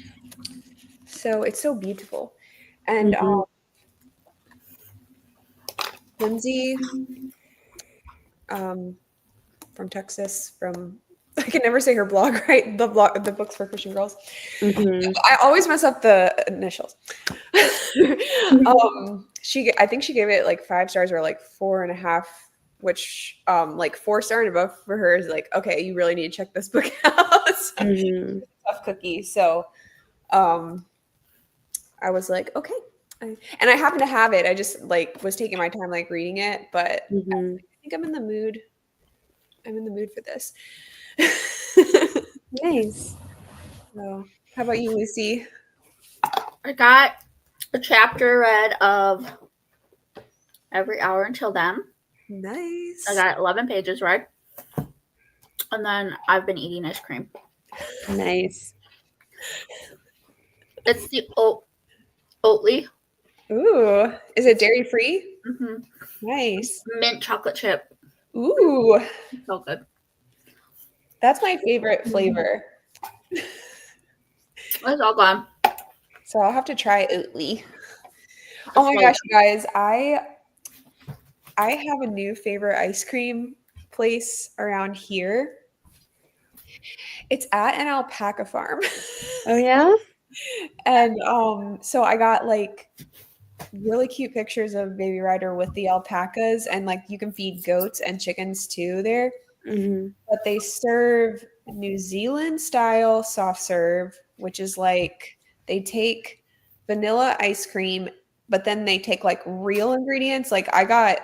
Speaker 1: So it's so beautiful. And
Speaker 3: Mhm.
Speaker 1: Lindsay from Texas, from I can never say her blog right. The books for Christian girls.
Speaker 3: Mhm.
Speaker 1: I always mess up the initials. I think she gave it like 5 stars or like 4.5, which like 4-star and above for her is like, okay, you really need to check this book out. So,
Speaker 3: Mhm.
Speaker 1: tough cookie. So I was like, okay. And I happen to have it. I just like was taking my time like reading it, but
Speaker 3: Mhm.
Speaker 1: I think I'm in the mood. I'm in the mood for this.
Speaker 3: Nice.
Speaker 1: So, how about you, Lucy?
Speaker 2: I got a chapter read of Every Hour Until Then.
Speaker 1: Nice.
Speaker 2: I got 11 pages read. And then I've been eating ice cream.
Speaker 3: Nice.
Speaker 2: It's the Oatly
Speaker 1: Ooh, is it dairy free?
Speaker 2: Mhm.
Speaker 1: Nice.
Speaker 2: mint chocolate chip.
Speaker 1: Ooh,
Speaker 2: So good.
Speaker 1: that's my favorite flavor.
Speaker 2: It's all gone.
Speaker 1: So I'll have to try Oatly. Oh my gosh, you guys, I have a new favorite ice cream place around here. It's at an alpaca farm.
Speaker 3: Oh yeah?
Speaker 1: And so I got like really cute pictures of Baby Ryder with the alpacas, and like you can feed goats and chickens too there.
Speaker 3: Mhm.
Speaker 1: But they serve New Zealand style soft serve, which is like they take vanilla ice cream, but then they take like real ingredients. Like I got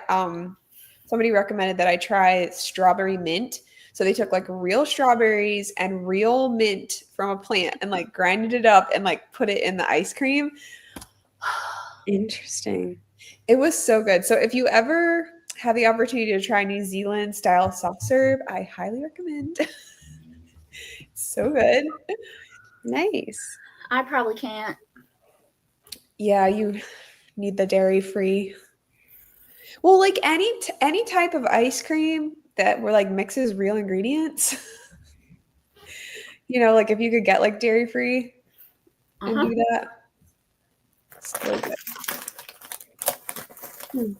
Speaker 1: somebody recommended that I try strawberry mint. So they took like real strawberries and real mint from a plant and like grinded it up and like put it in the ice cream.
Speaker 3: Interesting.
Speaker 1: It was so good. So if you ever have the opportunity to try New Zealand style soft serve, I highly recommend. So good.
Speaker 3: Nice.
Speaker 2: I probably can't.
Speaker 1: Yeah, you need the dairy free. Well, like any type of ice cream that were like mixes real ingredients. Like if you could get like dairy free and do that. So good.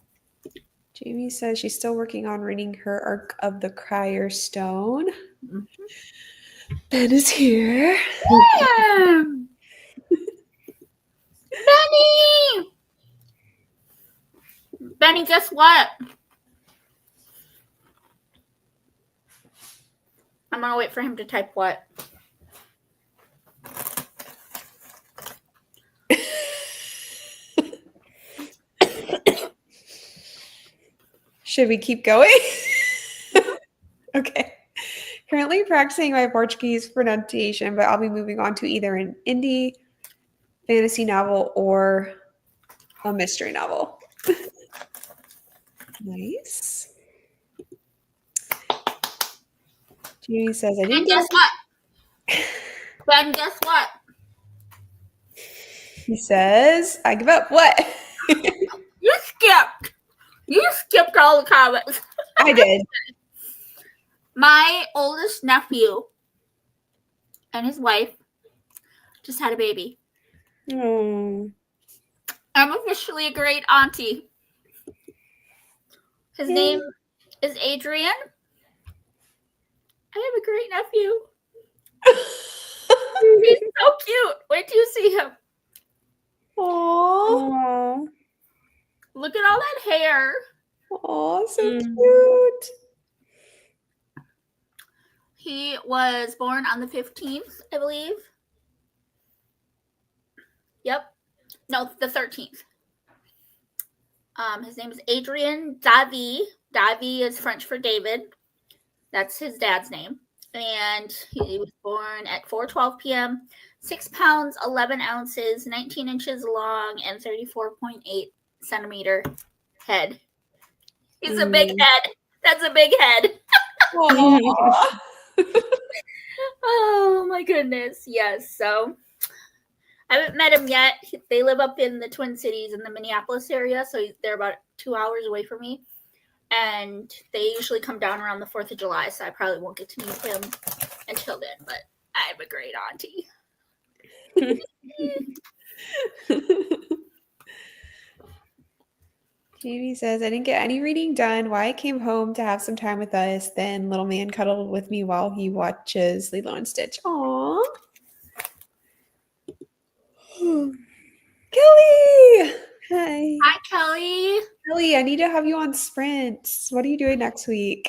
Speaker 1: Jamie says she's still working on reading her Arc of the Crier Stone.
Speaker 2: Mhm.
Speaker 1: Ben is here.
Speaker 2: Benny! Benny, guess what? I'm gonna wait for him to type what.
Speaker 1: Should we keep going? Okay. Currently practicing my Portuguese pronunciation, but I'll be moving on to either an indie fantasy novel or a mystery novel. Nice. Jamie says, I
Speaker 2: And
Speaker 1: didn't
Speaker 2: guess what? Ben, guess what?
Speaker 1: He says, I give up. What?
Speaker 2: You skipped. You skipped all the comments.
Speaker 1: I did.
Speaker 2: My oldest nephew and his wife just had a baby.
Speaker 3: Oh.
Speaker 2: I'm officially a great auntie. His name is Adrian. I have a great nephew. He's so cute. Wait till you see him.
Speaker 1: Aww.
Speaker 3: Aw.
Speaker 2: Look at all that hair.
Speaker 1: Aw, so
Speaker 3: Mm.
Speaker 1: cute.
Speaker 2: He was born on the 15th, I believe. Yep. No, the 13th. His name is Adrien Davy. Davy is French for David. That's his dad's name. And he was born at 4:12 p.m., 6 pounds, 11 ounces, 19 inches long, and 34.8 centimeter head. He's a big head. That's a big head. Oh, my goodness. Yes. So I haven't met him yet. They live up in the Twin Cities in the Minneapolis area, so they're about 2 hours away from me. And they usually come down around the 4th of July, so I probably won't get to meet him until then, but I'm a great auntie.
Speaker 1: Katie says, I didn't get any reading done. Wyatt came home to have some time with us. Then little man cuddled with me while he watches Lilo and Stitch. Aww. Kelly!
Speaker 3: Hi.
Speaker 2: Hi, Kelly.
Speaker 1: Kelly, I need to have you on sprints. What are you doing next week?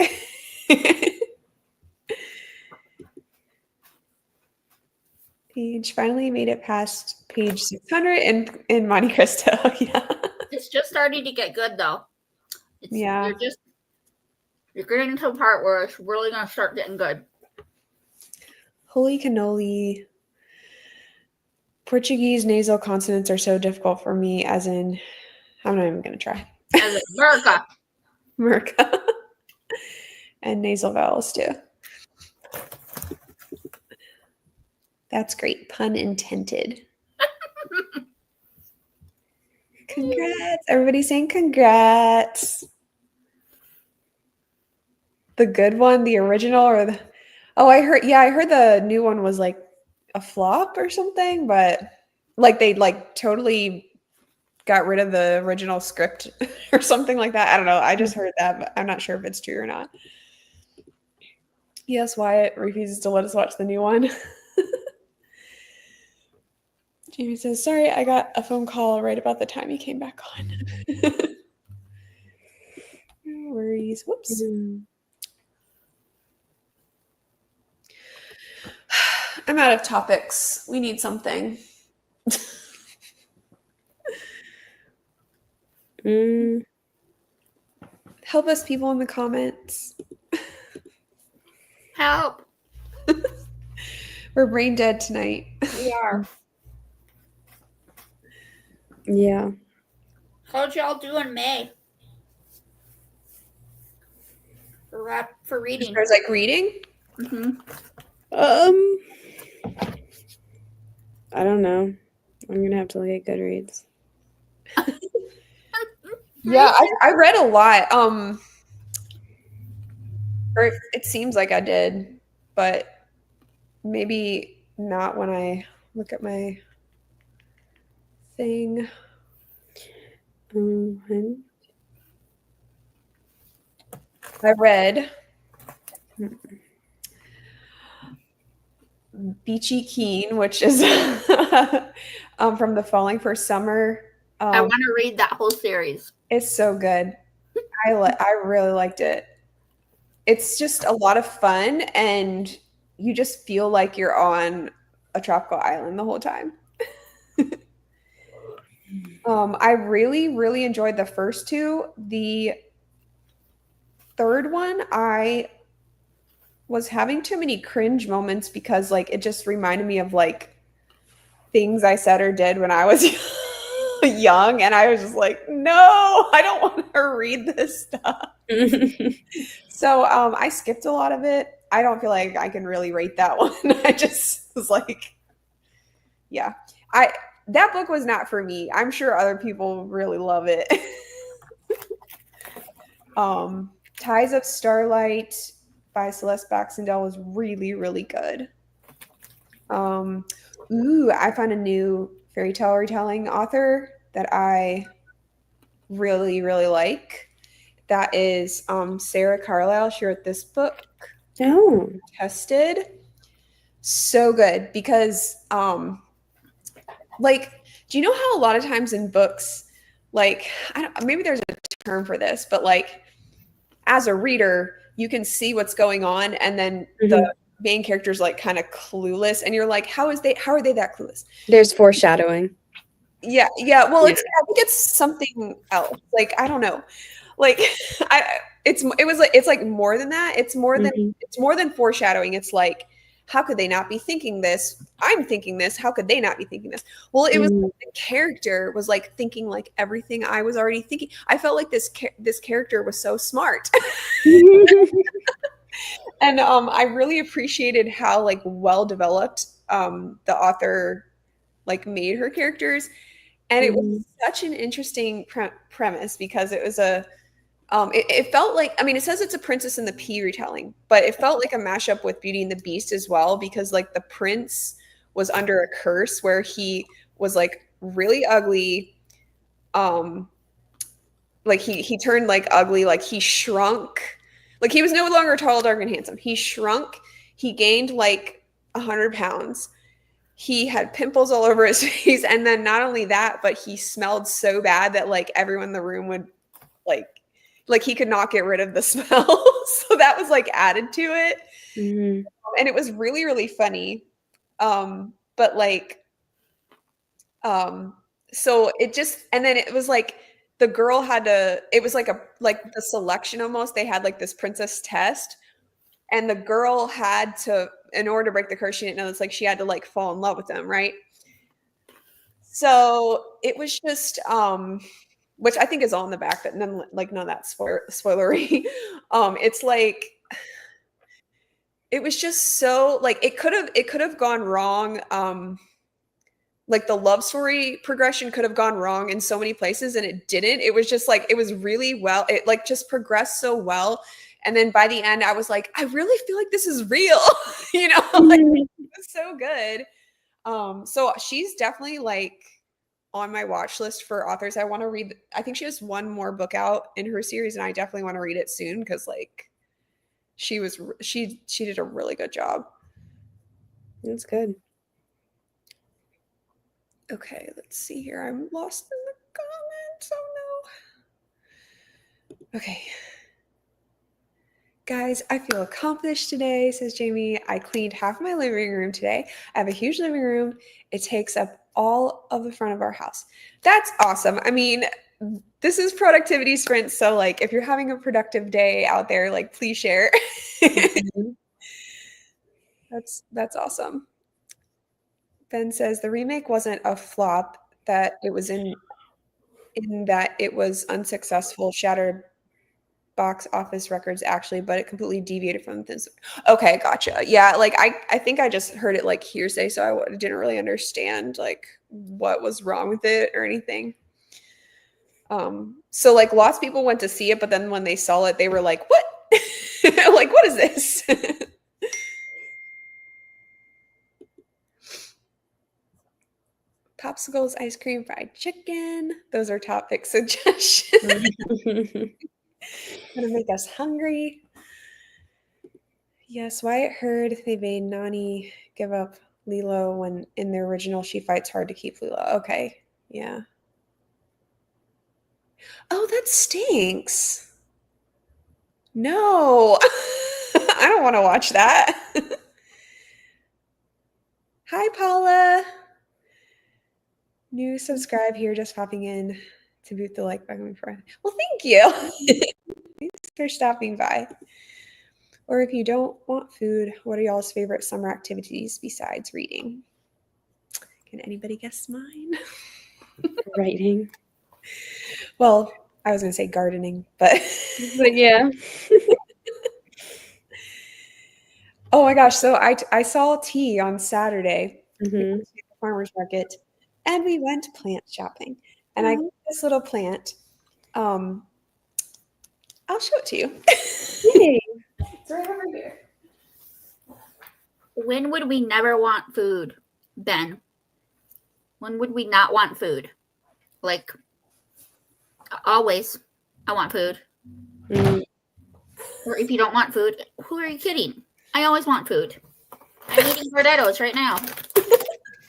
Speaker 1: Paige finally made it past page 600 in Monte Cristo. Yeah.
Speaker 2: It's just starting to get good, though.
Speaker 1: Yeah.
Speaker 2: You're getting to the part where it's really going to start getting good.
Speaker 1: Holy cannoli. Portuguese nasal consonants are so difficult for me, as in, I'm not even going to try.
Speaker 2: As in America.
Speaker 1: America. And nasal vowels, too. That's great. Pun intended. Congrats. Everybody's saying congrats. The good one, the original, or the... Oh, I heard the new one was like a flop or something, but like they like totally got rid of the original script or something like that. I don't know. I just heard that, but I'm not sure if it's true or not. Yes, Wyatt refuses to let us watch the new one. Jamie says, sorry, I got a phone call right about the time he came back on. No worries. Whoops. I'm out of topics. We need something. Help us, people in the comments.
Speaker 2: Help.
Speaker 1: We're brain dead tonight.
Speaker 2: We are.
Speaker 3: Yeah.
Speaker 2: How'd y'all do in May? For reading.
Speaker 1: There's like reading?
Speaker 2: Mm-hmm.
Speaker 3: I don't know. I'm gonna have to look at Goodreads.
Speaker 1: Yeah, I read a lot. Or it seems like I did, but maybe not when I look at my thing. I read Beachy Keen, which is from the Falling for Summer.
Speaker 2: I want to read that whole series.
Speaker 1: It's so good. I really liked it. It's just a lot of fun, and you just feel like you're on a tropical island the whole time. I really, really enjoyed the first two. The third one, I was having too many cringe moments because like it just reminded me of like things I said or did when I was young, and I was just like, no, I don't want to read this stuff. So I skipped a lot of it. I don't feel like I can really rate that one. I just was like, yeah, that book was not for me. I'm sure other people really love it. Ties of Starlight by Celeste Baxendale was really, really good. I found a new fairy tale retelling author that I really, really like. That is Sarah Carlisle. She wrote this book.
Speaker 3: Oh.
Speaker 1: Tested. So good because like, do you know how a lot of times in books, like, maybe there's a term for this, but like as a reader, you can see what's going on, and then the main character's like kind of clueless, and you're like, how are they that clueless?
Speaker 3: There's foreshadowing.
Speaker 1: Yeah. Well, I think it's something else. Like, I don't know. Like, it's like more than that. It's more than foreshadowing. It's like, how could they not be thinking this? I'm thinking this. How could they not be thinking this? Well, it was like the character was like thinking like everything I was already thinking. I felt like this character was so smart. And I really appreciated how like well developed the author like made her characters, and it was such an interesting premise because it was it felt like, I mean, it says it's a Princess and the Pea retelling, but it felt like a mashup with Beauty and the Beast as well, because like the prince was under a curse where he was like really ugly, like he turned like ugly, like he shrunk, like he was no longer tall, dark, and handsome. He shrunk. He gained like 100 pounds. He had pimples all over his face, and then not only that, but he smelled so bad that like everyone in the room would like he could not get rid of the smell. So that was like added to it, and it was really really funny. But like so it just, and then it was like the girl had to, it was like the selection almost, they had like this princess test, and the girl had to, in order to break the curse, she didn't know, it's like she had to like fall in love with them, right? So it was just which I think is all in the back, that none, like none of that spoilery. It's like it was just so like it could have gone wrong. Like the love story progression could have gone wrong in so many places, and it didn't. It was just like, it was really well, it like just progressed so well. And then by the end I was like, I really feel like this is real. You know, like it was so good. So she's definitely like on my watch list for authors I want to read. I think she has one more book out in her series, and I definitely want to read it soon, because like she did a really good job.
Speaker 3: That's good.
Speaker 1: Okay, let's see here. I'm lost in the comments. Oh no. Okay. Guys, I feel accomplished today, says Jamie. I cleaned half my living room today. I have a huge living room. It takes up all of the front of our house. That's awesome. I mean, this is productivity sprint. So like if you're having a productive day out there, like please share. That's awesome. Ben says the remake wasn't a flop, that it was in that it was unsuccessful, shattered box office records actually, but it completely deviated from this. Okay, gotcha. Yeah, like I think I just heard it like hearsay, so I didn't really understand like what was wrong with it or anything. So like lots of people went to see it, but then when they saw it, they were like, "What? Like what is this?" Popsicles, ice cream, fried chicken. Those are topic suggestions. Gonna make us hungry. Yes, Wyatt heard they made Nani give up Lilo when in the original she fights hard to keep Lilo. Okay, yeah. Oh, that stinks. No, I don't want to watch that. Hi, Paula. New subscribe here, just popping in to boot the like button for. Well, thank you. Thanks for stopping by. Or if you don't want food, what are y'all's favorite summer activities besides reading? Can anybody guess mine?
Speaker 3: Writing.
Speaker 1: Well, I was going to say gardening, but
Speaker 3: yeah.
Speaker 1: Oh my gosh. So I saw T on Saturday at the farmer's market, and we went plant shopping, and I got this little plant. I'll show it to you.
Speaker 3: Yay.
Speaker 1: It's right over here.
Speaker 2: When would we never want food, Ben? When would we not want food? Like, always, I want food. Or if you don't want food, who are you kidding? I always want food. I'm eating potatoes right now.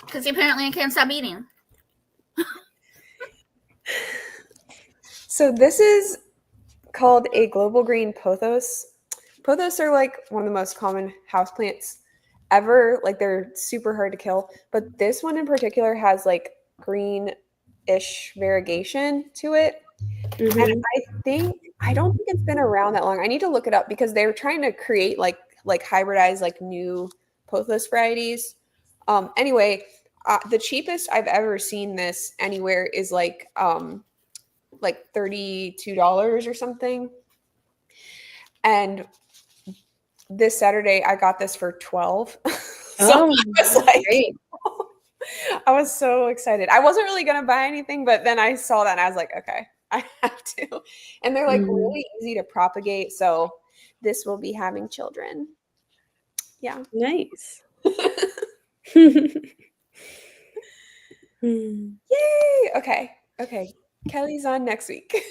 Speaker 2: Because apparently I can't stop eating.
Speaker 1: So this is called a global green pothos. Pothos are like one of the most common houseplants ever. Like they're super hard to kill. But this one in particular has like green ish variegation to it.
Speaker 3: Mhm.
Speaker 1: And I don't think it's been around that long. I need to look it up because they're trying to create like hybridize like new Pothos varieties. Anyway, the cheapest I've ever seen this anywhere is like $32 or something. And this Saturday I got this for 12. So
Speaker 3: Oh,
Speaker 1: I was
Speaker 3: that's
Speaker 1: like,
Speaker 3: great.
Speaker 1: I was so excited. I wasn't really gonna buy anything, but then I saw that and I was like, okay, I have to. And they're like
Speaker 3: Mhm.
Speaker 1: really easy to propagate, so this will be having children. Yeah.
Speaker 3: Nice. Hmm.
Speaker 1: Yay! Okay. Okay. Kelly's on next week.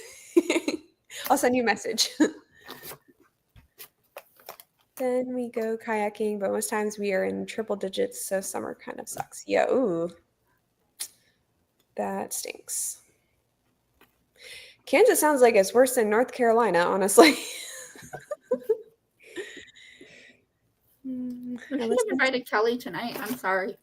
Speaker 1: I'll send you a message. Then we go kayaking, but most times we are in triple digits, so summer kind of sucks. Yeah, ooh. That stinks. Kansas sounds like it's worse than North Carolina, honestly.
Speaker 2: We
Speaker 1: I
Speaker 2: should have
Speaker 1: listened
Speaker 2: invited Kelly tonight. I'm sorry.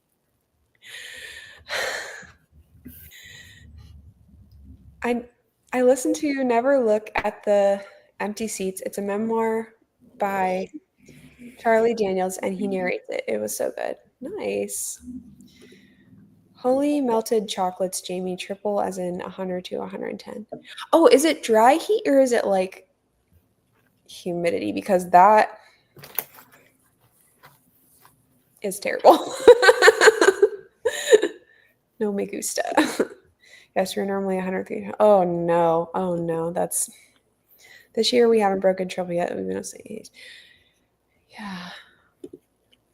Speaker 1: I listened to Never Look at the Empty Seats. It's a memoir by Charlie Daniels, and he narrates it. It was so good. Nice. Holy melted chocolates, Jamie. Triple as in 100 to 110. Oh, is it dry heat or is it like humidity? Because that is terrible. No me gusta. Yes, you're normally 103. Oh no. Oh no. That's this year we haven't broken triple yet. We've been saying, yeah.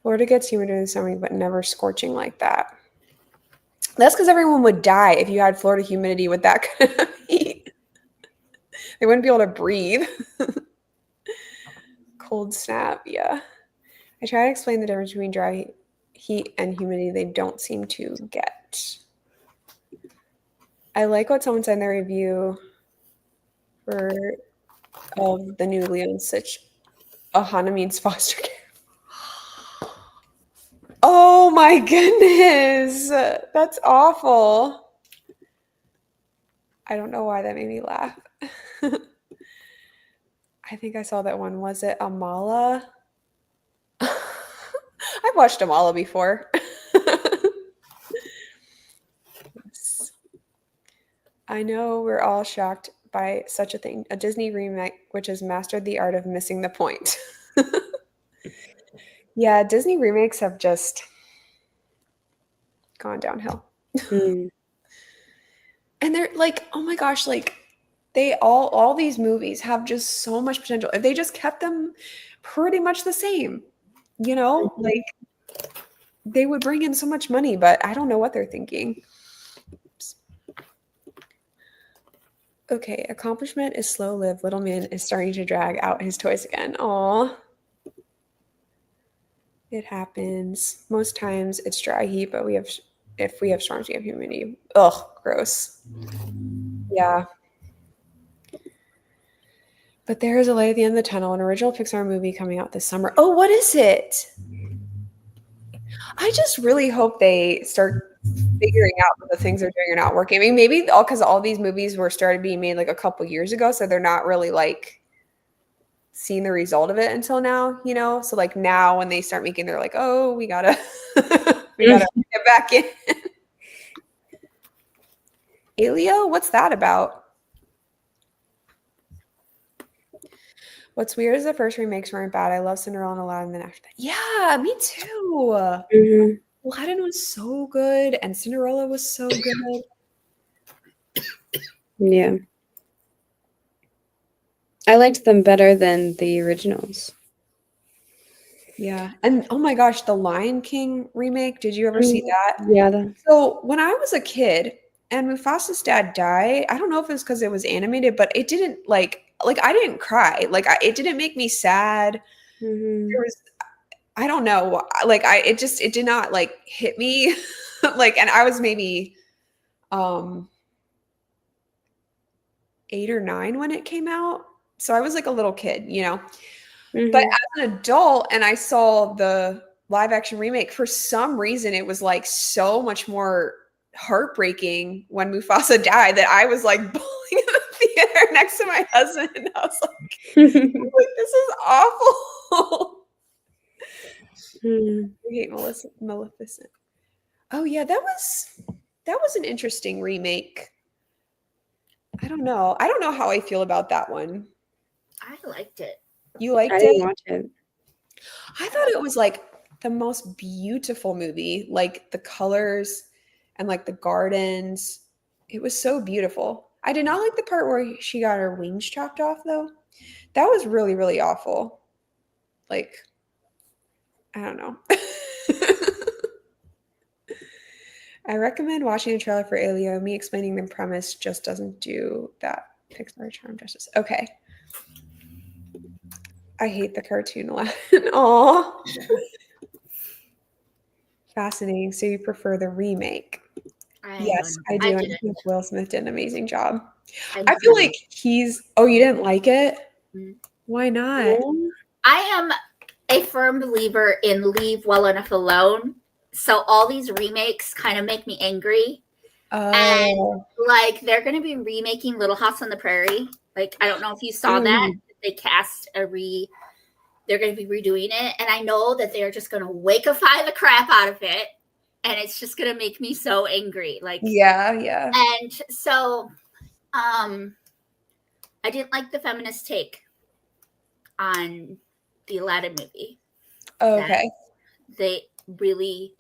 Speaker 1: Florida gets humid during the summer, but never scorching like that. That's because everyone would die if you had Florida humidity with that kind of heat. They wouldn't be able to breathe. Cold snap, yeah. I try to explain the difference between dry heat and humidity. They don't seem to get. I like what someone said in their review for of the new Leon Sitch. Ohana means foster care. Oh my goodness. That's awful. I don't know why that made me laugh. I think I saw that one. Was it Amala? I've watched Amala before. Yes. I know we're all shocked by such a thing. A Disney remake which has mastered the art of missing the point. Yeah, Disney remakes have just gone downhill.
Speaker 3: Hmm.
Speaker 1: And they're like, oh my gosh, like they all these movies have just so much potential. If they just kept them pretty much the same, like they would bring in so much money, but I don't know what they're thinking. Oops. Okay, accomplishment is slow-lived. Little man is starting to drag out his toys again. Aw. It happens. Most times it's dry heat, but if we have storms, we have humidity. Ugh, gross. Yeah. But there is a light at the end of the tunnel, an original Pixar movie coming out this summer. Oh, what is it? I just really hope they start figuring out that the things they're doing are not working. I mean, maybe all because all these movies were started being made like a couple years ago, so they're not really like seeing the result of it until now, So like now when they start making, they're like, oh, we gotta we gotta get back in. Alio, what's that about? What's weird is the first remakes weren't bad. I love Cinderella and Aladdin. Then after that, yeah, me too.
Speaker 3: Mhm.
Speaker 1: Aladdin was so good, and Cinderella was so good.
Speaker 3: Yeah. I liked them better than the originals.
Speaker 1: Yeah, and oh my gosh, the Lion King remake. Did you ever see that?
Speaker 3: Yeah.
Speaker 1: So when I was a kid and Mufasa's dad died, I don't know if it was because it was animated, but it didn't like I didn't cry. It didn't make me sad.
Speaker 3: Mhm.
Speaker 1: There was I don't know. It did not like hit me. And I was maybe 8 or 9 when it came out. So I was like a little kid. But
Speaker 3: Mhm.
Speaker 1: as an adult and I saw the live action remake, for some reason it was like so much more heartbreaking when Mufasa died that I was like bawling in the theater next to my husband. And I was like, this is awful. I hate Maleficent. Oh yeah, that was an interesting remake. I don't know how I feel about that one.
Speaker 2: I liked it.
Speaker 1: You liked
Speaker 3: I
Speaker 1: it?
Speaker 3: didn't watch it.
Speaker 1: I thought it was like the most beautiful movie, like the colors and like the gardens. It was so beautiful. I did not like the part where she got her wings chopped off though. That was really, really awful. Like, I don't know. I recommend watching the trailer for Alio. Me explaining the premise just doesn't do that Pixar charm justice. Okay. I hate the cartoon Aladdin. Aw. Fascinating. So you prefer the remake? Yes, I do. I think Will Smith did an amazing job. I feel like oh, you didn't like it? Why not?
Speaker 2: I am a firm believer in leave well enough alone. So all these remakes kind of make me angry. And like they're going to be remaking Little House on the Prairie. Like, I don't know if you saw that. They cast they're going to be redoing it. And I know that they're just going to wakeify the crap out of it. And it's just going to make me so angry. Like,
Speaker 1: yeah.
Speaker 2: And so, I didn't like the feminist take on the Aladdin movie.
Speaker 1: Okay.
Speaker 2: They really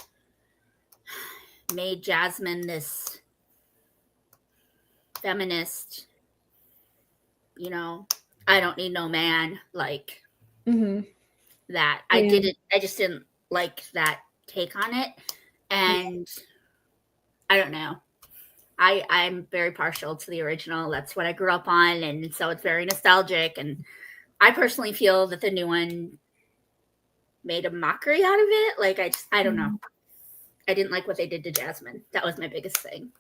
Speaker 2: made Jasmine this feminist, I don't need no man, like that. I just didn't like that take on it. And I don't know. I'm very partial to the original. That's what I grew up on. And so it's very nostalgic. And I personally feel that the new one made a mockery out of it. Like, I don't know. I didn't like what they did to Jasmine. That was my biggest thing.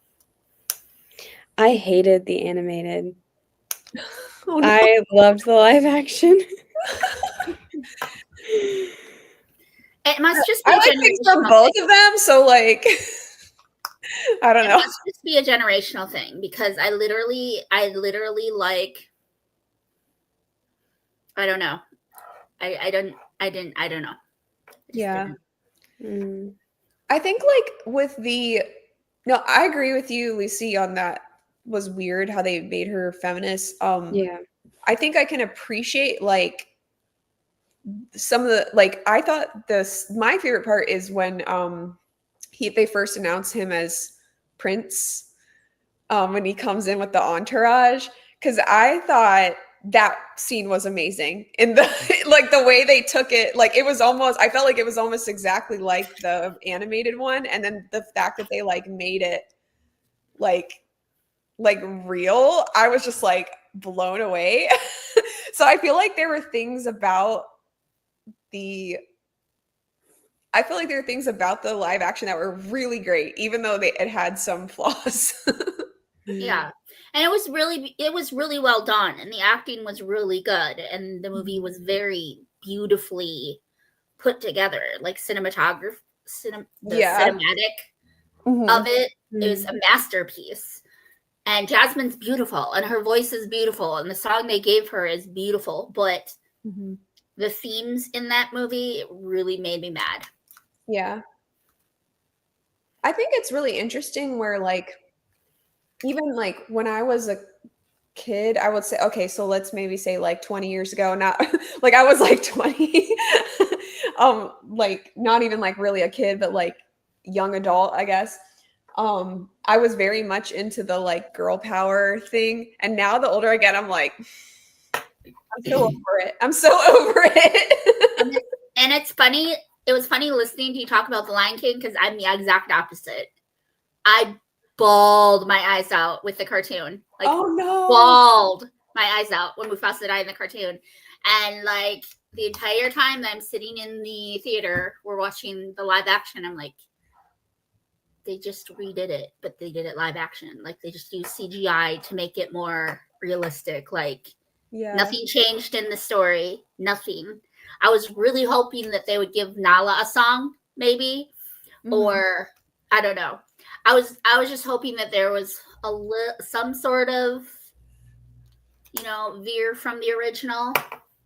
Speaker 3: I hated the animated. Oh, no. I loved the live action.
Speaker 2: It must just be
Speaker 1: I like things for both of them, so like I don't know.
Speaker 2: It must just be a generational thing because I literally like I don't know. I don't know.
Speaker 1: Yeah. I think like with I agree with you, Lucy, on that was weird how they made her feminist.
Speaker 3: Yeah.
Speaker 1: I think I can appreciate like some of the I thought my favorite part is when they first announced him as Prince when he comes in with the entourage, because I thought that scene was amazing in the like the way they took it. Like it was almost, I felt like it was almost exactly like the animated one, and then the fact that they like made it like real, I was just like blown away. So I feel like there were things about the live action that were really great, even though it had some flaws.
Speaker 2: Yeah. And it was really well done, and the acting was really good, and the movie was very beautifully put together, like cinematic of it. It was a masterpiece. And Jasmine's beautiful, and her voice is beautiful, and the song they gave her is beautiful, but the themes in that movie really made me mad.
Speaker 1: Yeah. I think it's really interesting where like even like when I was a kid, I would say, okay, so let's maybe say like 20 years ago, not like I was like 20, like not even like really a kid, but like young adult, I guess. I was very much into the like girl power thing. And now the older I get, I'm like, I'm so over it. I'm so over it.
Speaker 2: And it's funny. It was funny listening to you talk about The Lion King because I'm the exact opposite. I bawled my eyes out with the cartoon. Like,
Speaker 1: oh no,
Speaker 2: bawled my eyes out when Mufasa died in the cartoon. And like the entire time that I'm sitting in the theater, we're watching the live action. I'm like, they just redid it, but they did it live action. Like they just used CGI to make it more realistic. Like nothing changed in the story. Nothing. I was really hoping that they would give Nala a song, maybe, or I don't know. I was just hoping that there was some sort of, veer from the original,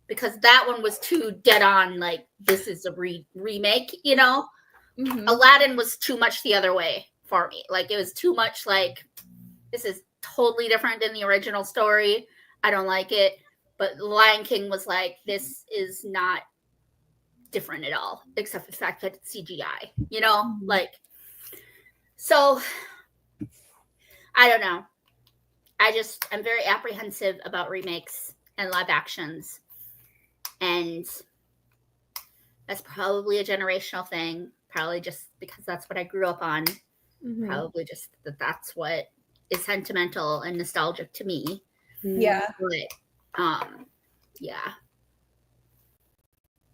Speaker 2: because that one was too dead on, like, this is a remake, Aladdin was too much the other way for me. Like, it was too much like, this is totally different than the original story. I don't like it. But Lion King was like, this is not different at all, except for the fact that it's CGI, like, so I don't know. I'm very apprehensive about remakes and live actions. And that's probably a generational thing. Probably just because that's what I grew up on. Probably just that's what is sentimental and nostalgic to me.
Speaker 1: Yeah.
Speaker 2: But, yeah.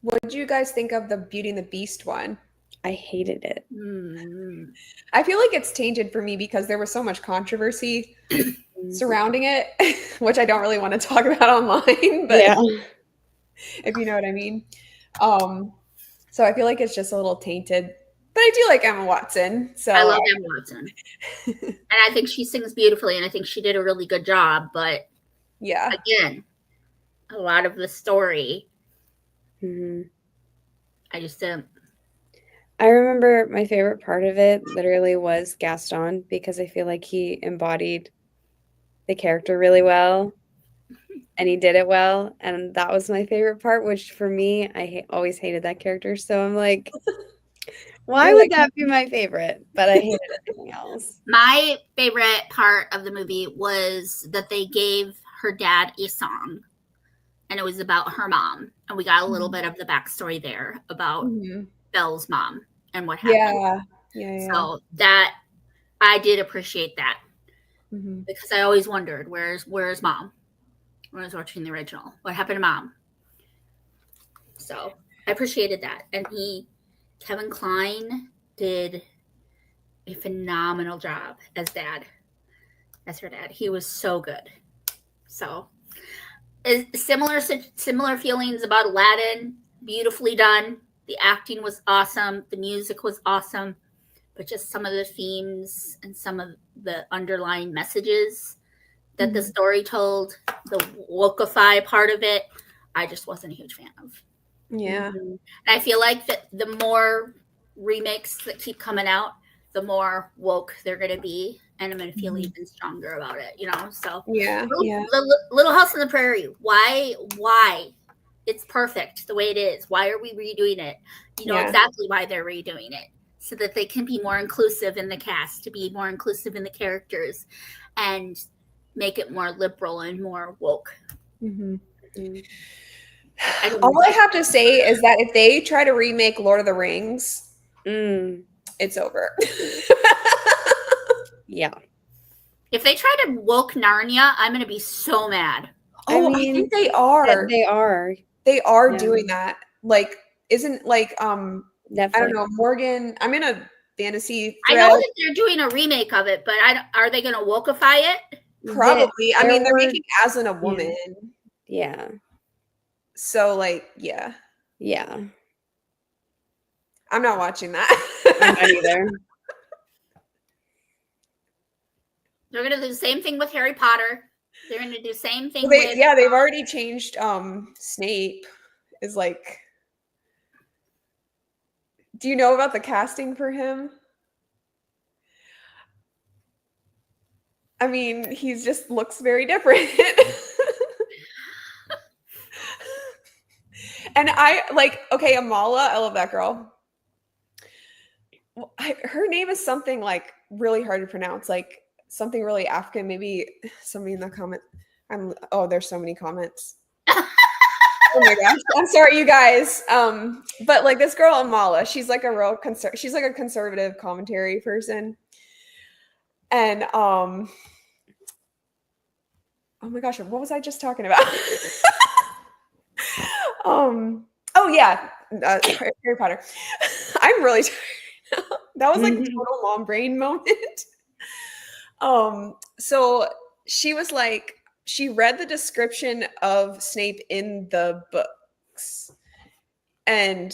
Speaker 1: What did you guys think of the Beauty and the Beast one?
Speaker 3: I hated it.
Speaker 1: I feel like it's tainted for me because there was so much controversy surrounding it, which I don't really want to talk about online, but if you know what I mean. So I feel like it's just a little tainted. But I do like Emma Watson. So
Speaker 2: I love Emma Watson. And I think she sings beautifully, and I think she did a really good job. But
Speaker 1: yeah,
Speaker 2: again, a lot of the story, I just didn't.
Speaker 3: I remember my favorite part of it literally was Gaston, because I feel like he embodied the character really well, and he did it well, and that was my favorite part, which for me, I always hated that character, so I'm like, why would that be my favorite? But I hated everything else.
Speaker 2: My favorite part of the movie was that they gave her dad a song, and it was about her mom, and we got a little bit of the backstory there about Belle's mom and what happened.
Speaker 1: Yeah.
Speaker 2: So that, I did appreciate that, because I always wondered, where's mom when I was watching the original? What happened to mom? So I appreciated that. And Kevin Kline did a phenomenal job as her dad. He was so good. So similar feelings about Aladdin. Beautifully done. The acting was awesome. The music was awesome. But just some of the themes and some of the underlying messages that the story told, the wokeify part of it, I just wasn't a huge fan of.
Speaker 1: Yeah.
Speaker 2: And I feel like that the more remakes that keep coming out, the more woke they're going to be, and I'm going to feel even stronger about it, So Little House on the Prairie, why? It's perfect the way it is. Why are we redoing it? You know exactly why they're redoing it, so that they can be more inclusive in the cast, to be more inclusive in the characters, and make it more liberal and more woke.
Speaker 1: All I have to say is that if they try to remake Lord of the Rings, it's over.
Speaker 3: Yeah.
Speaker 2: If they try to woke Narnia, I'm going to be so mad.
Speaker 1: I think they are.
Speaker 3: They are.
Speaker 1: They are doing that. Like, isn't like
Speaker 3: Netflix.
Speaker 1: I don't know, Morgan. I'm in a fantasy thread.
Speaker 2: I know that they're doing a remake of it, but are they going to wokeify it?
Speaker 1: Probably. I mean, they're making Aslan a woman.
Speaker 3: Yeah.
Speaker 1: So, like, yeah. I'm not watching that.
Speaker 3: I'm not either.
Speaker 2: They're going to do the same thing with Harry Potter. They're going to do the same thing
Speaker 1: they've already changed Snape is like. Do you know about the casting for him? I mean, he just looks very different. And Amala, I love that girl. Her name is something like really hard to pronounce, like something really African. Maybe somebody in the comment. There's so many comments. Oh my gosh, I'm sorry, you guys. But like this girl Amala, she's like a real she's like a conservative commentary person. And oh my gosh, what was I just talking about? Harry Potter. I'm really tired. That was like a total mom brain moment. So she was like, she read the description of Snape in the books, and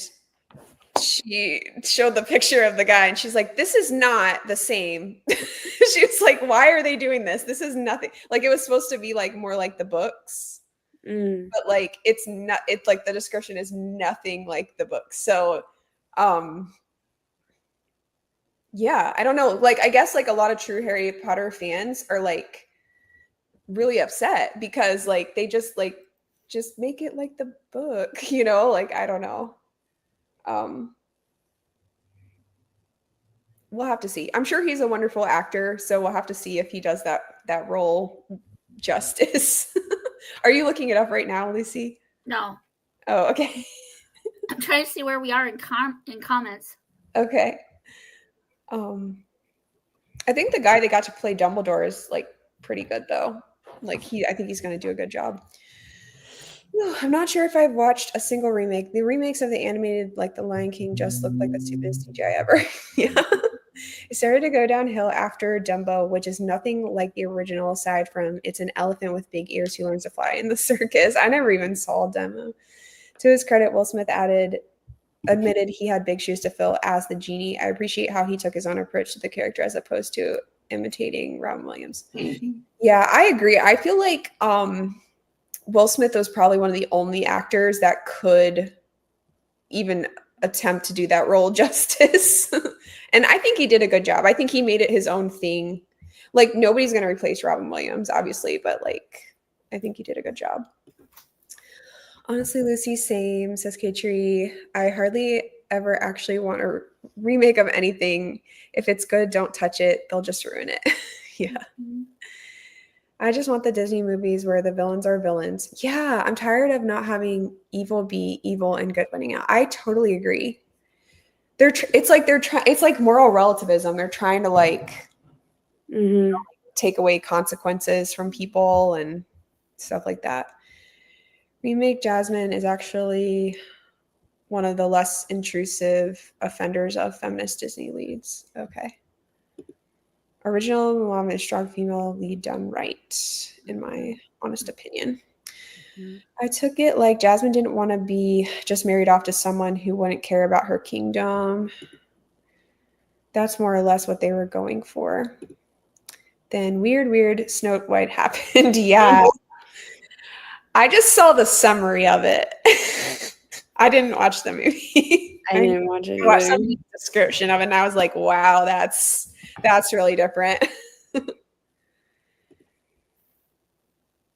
Speaker 1: she showed the picture of the guy and she's like, this is not the same. She was like, why are they doing this? This is nothing. Like, it was supposed to be like more like the books, but like it's not, it's like the description is nothing like the books. So yeah, I don't know. Like, I guess like a lot of true Harry Potter fans are like really upset because like they just make it like the book, you know? Like, I don't know. We'll have to see. I'm sure he's a wonderful actor, so we'll have to see if he does that role justice. Are you looking it up right now, Lucy?
Speaker 2: No.
Speaker 1: Oh, okay.
Speaker 2: I'm trying to see where we are in comments.
Speaker 1: Okay. I think the guy that got to play Dumbledore is like pretty good though. Like I think he's going to do a good job. No, I'm not sure if I've watched a single remake. The remakes of the animated, like The Lion King, just look like the stupidest CGI ever. Yeah. It started to go downhill after Dumbo, which is nothing like the original aside from it's an elephant with big ears who learns to fly in the circus. I never even saw Dumbo. To his credit, Will Smith admitted he had big shoes to fill as the genie. I appreciate how he took his own approach to the character as opposed to imitating Robin Williams. Yeah, I agree. I feel like Will Smith was probably one of the only actors that could even attempt to do that role justice. And I think he did a good job. I think he made it his own thing. Like, nobody's going to replace Robin Williams, obviously, but like, I think he did a good job. Honestly, Lucy, same, says K-Tree. I hardly ever actually want a remake of anything. If it's good, don't touch it. They'll just ruin it. Yeah. I just want the Disney movies where the villains are villains. Yeah, I'm tired of not having evil be evil and good winning out. I totally agree. It's like moral relativism. They're trying to like take away consequences from people and stuff like that. Remake Jasmine is actually one of the less intrusive offenders of feminist Disney leads. Okay. Original Mulan is strong female lead done right, in my honest opinion. I took it like Jasmine didn't want to be just married off to someone who wouldn't care about her kingdom. That's more or less what they were going for. Then weird Snow White happened. Yeah. I just saw the summary of it. I didn't watch the movie.
Speaker 3: I didn't watch it.
Speaker 1: I watched some description of it and I was like, wow, that's really different.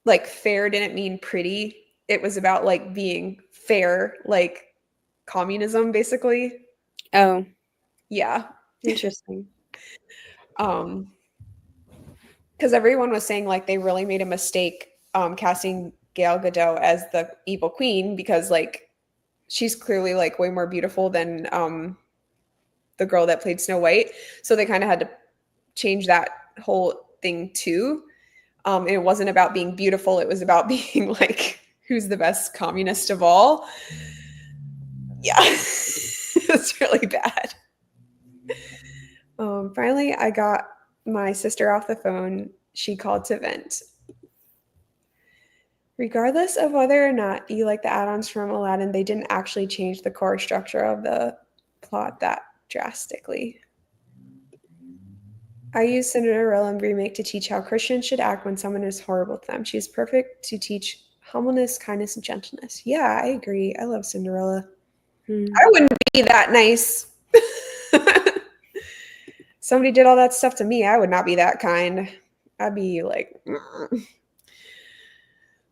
Speaker 1: Like, fair didn't mean pretty. It was about like being fair, like communism, basically.
Speaker 3: Oh,
Speaker 1: yeah.
Speaker 3: Interesting.
Speaker 1: Because everyone was saying like they really made a mistake casting Gal Gadot as the evil queen because like she's clearly like way more beautiful than the girl that played Snow White. So they kind of had to change that whole thing too. And it wasn't about being beautiful. It was about being like, who's the best communist of all? Yeah, it's really bad. Finally, I got my sister off the phone. She called to vent. Regardless of whether or not you like the add-ons from Aladdin, they didn't actually change the core structure of the plot that drastically. I use Cinderella in remake to teach how Christians should act when someone is horrible to them. She's perfect to teach humbleness, kindness, and gentleness. Yeah, I agree. I love Cinderella. I wouldn't be that nice. Somebody did all that stuff to me. I would not be that kind. I'd be like,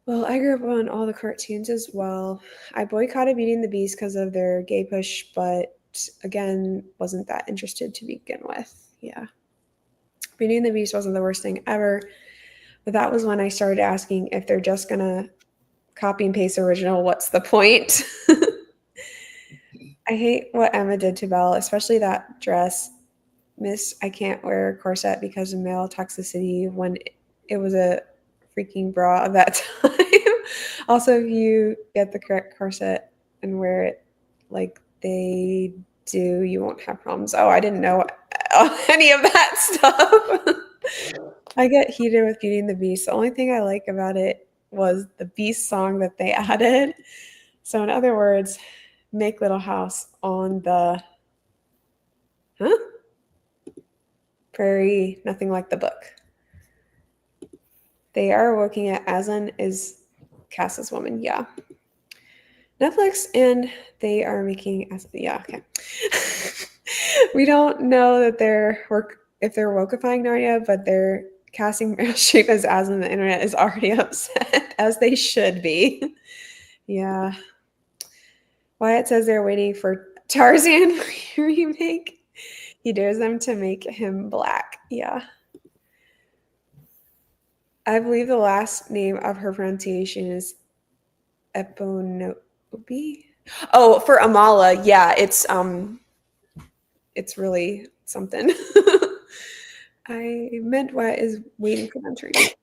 Speaker 1: well, I grew up on all the cartoons as well. I boycotted Beauty and the Beast because of their gay push, but again, wasn't that interested to begin with. Yeah. Beauty and the Beast wasn't the worst thing ever, but that was when I started asking if they're just going to copy and paste the original, what's the point? I hate what Emma did to Belle, especially that dress. Miss, I can't wear a corset because of male toxicity when it was a freaking bra of that time. Also, if you get the correct corset and wear it like they do, you won't have problems. Oh, I didn't know any of that stuff. I get heated with Beauty and the Beast. The only thing I like about it was the Beast song that they added. So in other words, make little house on the prairie, nothing like the book. They are looking at Aslan is cast as woman, yeah. Netflix, and they are making okay. We don't know that if they're wokeifying Narnia, but they're casting Meryl Streep as Aslan. The internet is already upset, as they should be. Yeah. Wyatt says they're waiting for Tarzan remake. He dares them to make him black. Yeah. I believe the last name of her pronunciation is Eponobi. Oh, for Amala, yeah, it's really something. I meant what is waiting for them to remake.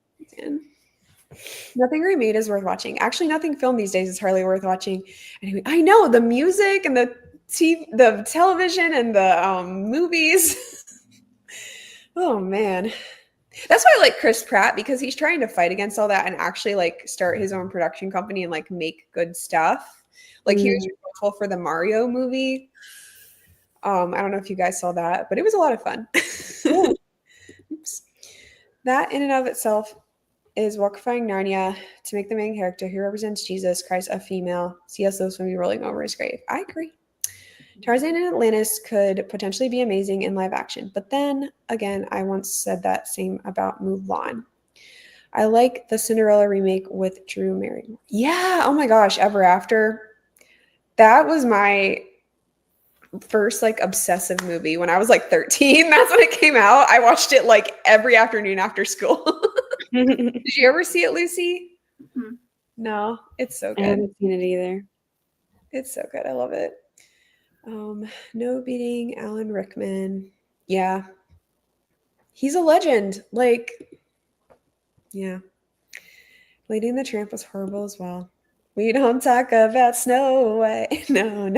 Speaker 1: Nothing remade is worth watching. Actually, nothing filmed these days is hardly worth watching. Anyway, I know the music and the television and the movies. Oh man, that's why I like Chris Pratt, because he's trying to fight against all that and actually like start his own production company and like make good stuff. Like he was responsible for the Mario movie. I don't know if you guys saw that, but it was a lot of fun.
Speaker 3: Yeah.
Speaker 1: Oops. That in and of itself is wokeifying Narnia to make the main character who represents Jesus Christ a female. C.S. Lewis will be rolling over his grave. I agree. Tarzan and Atlantis could potentially be amazing in live action, but then again, I once said that same about Mulan. I like the Cinderella remake with Drew Barrymore. Yeah, oh my gosh, Ever After. That was my first like obsessive movie when I was like 13. That's when it came out. I watched it like every afternoon after school. Did you ever see it, Lucy?
Speaker 2: Mhm.
Speaker 1: No, it's so
Speaker 3: I
Speaker 1: good.
Speaker 3: haven't seen it either.
Speaker 1: It's so good. I love it. No beating Alan Rickman. Yeah. He's a legend. Like, yeah. Lady and the Tramp was horrible as well. We don't talk about Snow White. No.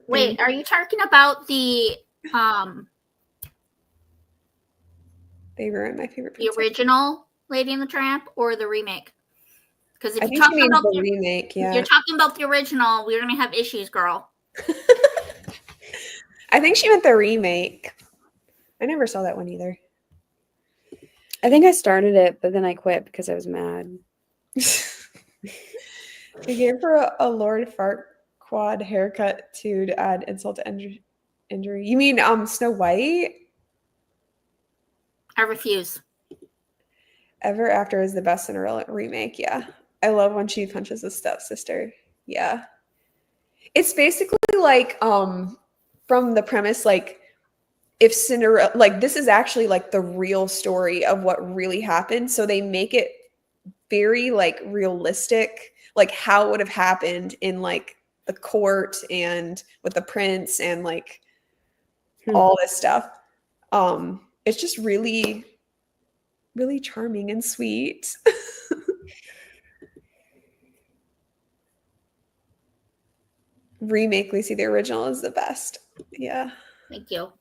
Speaker 2: Wait, are you talking about the
Speaker 1: They ruined my favorite
Speaker 2: the
Speaker 1: princess.
Speaker 2: original Lady and the Tramp or the remake? Because if
Speaker 1: I
Speaker 2: you're
Speaker 1: think she
Speaker 2: talking
Speaker 1: means
Speaker 2: about
Speaker 1: the remake,
Speaker 2: if
Speaker 1: yeah.
Speaker 2: you're talking about the original, we're gonna have issues, girl.
Speaker 1: I think she meant the remake. I never saw that one either.
Speaker 3: I think I started it, but then I quit because I was mad.
Speaker 1: They gave her a Lord Farquaad haircut to add insult to injury. You mean Snow White?
Speaker 2: I refuse.
Speaker 1: Ever After is the best Cinderella remake. Yeah, I love when she punches the stepsister. Yeah, it's basically like from the premise like if Cinderella, like this is actually like the real story of what really happened, so they make it very like realistic, like how it would have happened in like the court and with the prince and like all this stuff. It's just really really charming and sweet. Remake, Lucy, the original is the best. Yeah.
Speaker 2: Thank you.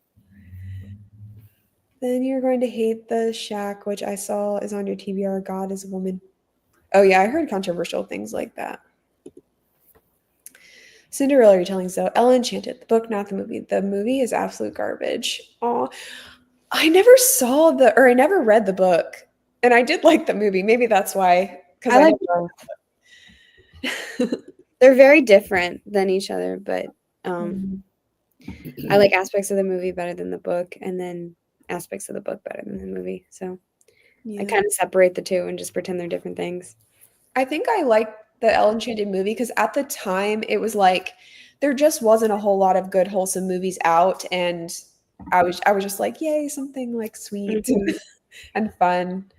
Speaker 1: Then you're going to hate the Shack, which I saw is on your TBR. God is a woman. Oh yeah, I heard controversial things like that. Cinderella retellings though. Ella Enchanted, the book, not the movie. The movie is absolute garbage. Oh, I never read the book, and I did like the movie. Maybe that's why. Because
Speaker 3: I like both. They're very different than each other, but I like aspects of the movie better than the book, and then aspects of the book better than the movie. So
Speaker 1: yeah.
Speaker 3: I kind of separate the two and just pretend they're different things.
Speaker 1: I think I liked the Ella Enchanted movie because at the time it was like there just wasn't a whole lot of good wholesome movies out, and I was just like, yay, something like sweet and fun.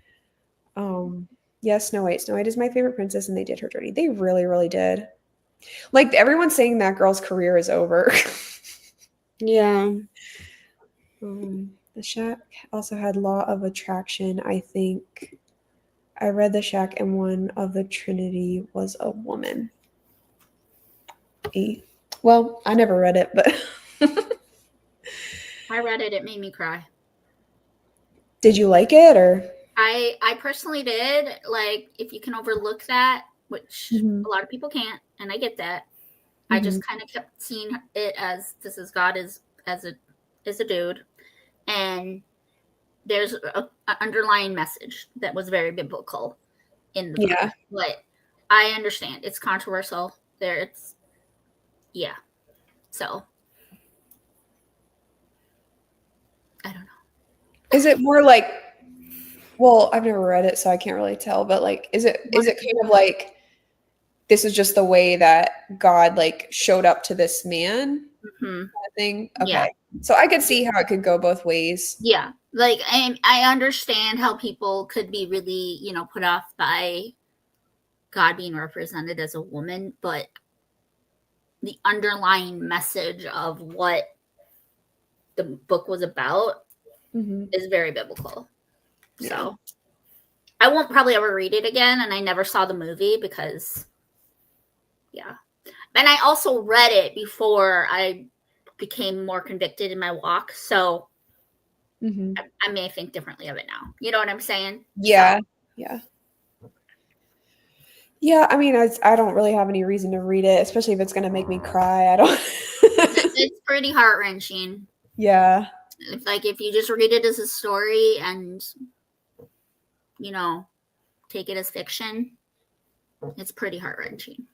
Speaker 1: Yeah, Snow White. Snow White is my favorite princess, and they did her dirty. They really, really did. Like everyone's saying that girl's career is over.
Speaker 3: Yeah.
Speaker 1: The Shack also had Law of Attraction. I think I read The Shack, and one of the Trinity was a woman. Well, I never read it, but
Speaker 2: I read it. It made me cry.
Speaker 1: Did you like it, or?
Speaker 2: I personally did. Like, if you can overlook that, which
Speaker 1: Mhm.
Speaker 2: a lot of people can't, and I get that. I just kind of kept seeing it as this is God as a dude, and there's a underlying message that was very biblical in the book.
Speaker 1: Yeah.
Speaker 2: But I understand it's controversial. So I don't know.
Speaker 1: Is it more like, well, I've never read it, so I can't really tell, but like, is it kind of like this is just the way that God like showed up to this man
Speaker 2: Hmm.
Speaker 1: kind of thing?
Speaker 2: Yeah.
Speaker 1: Okay. So I could see how it could go both ways.
Speaker 2: Yeah, like I understand how people could be really, put off by God being represented as a woman, but the underlying message of what the book was about is very biblical.
Speaker 1: Yeah.
Speaker 2: So I won't probably ever read it again, and I never saw the movie because, yeah. And I also read it before I became more convicted in my walk, so I may think differently of it now. You know what I'm saying?
Speaker 1: Yeah.
Speaker 2: So.
Speaker 1: Yeah. Yeah, I mean, I don't really have any reason to read it, especially if it's going to make me cry. I don't.
Speaker 2: It's pretty heart-wrenching.
Speaker 1: Yeah.
Speaker 2: If you just read it as a story and, take it as fiction, it's pretty heart-wrenching.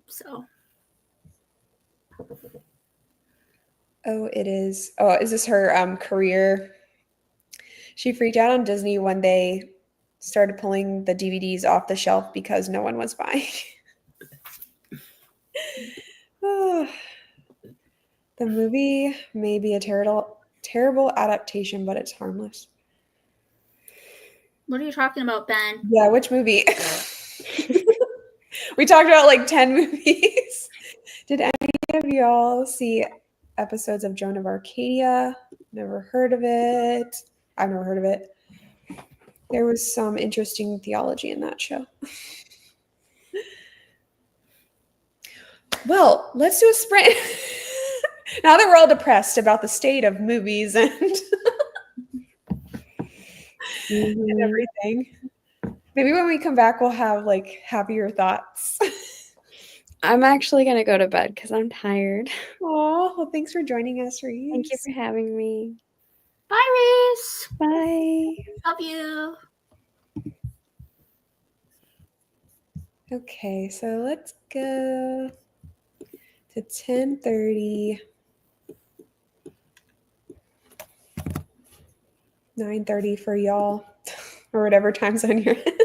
Speaker 2: So.
Speaker 1: Oh, it is. Oh, is this her career? She freaked out on Disney when they started pulling the DVDs off the shelf because no one was buying. Oh, the movie may be a terrible adaptation, but it's harmless.
Speaker 2: What are you talking about, Ben?
Speaker 1: Yeah, which movie? We talked about like 10 movies. Did any of y'all see episodes of Joan of Arcadia? Never heard of it. I've never heard of it. There was some interesting theology in that show. Well, let's do a sprint. Now that we're all depressed about the state of movies and, and everything, maybe when we come back, we'll have like happier thoughts.
Speaker 3: I'm actually going to go to bed because I'm tired.
Speaker 1: Oh, well, thanks for joining us, Reese.
Speaker 3: Thank you for having me.
Speaker 2: Bye, Reese.
Speaker 3: Bye.
Speaker 2: Love you.
Speaker 1: Okay, so let's go to 10:30. 9:30 for y'all, or whatever time zone you're in.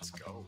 Speaker 5: Let's go.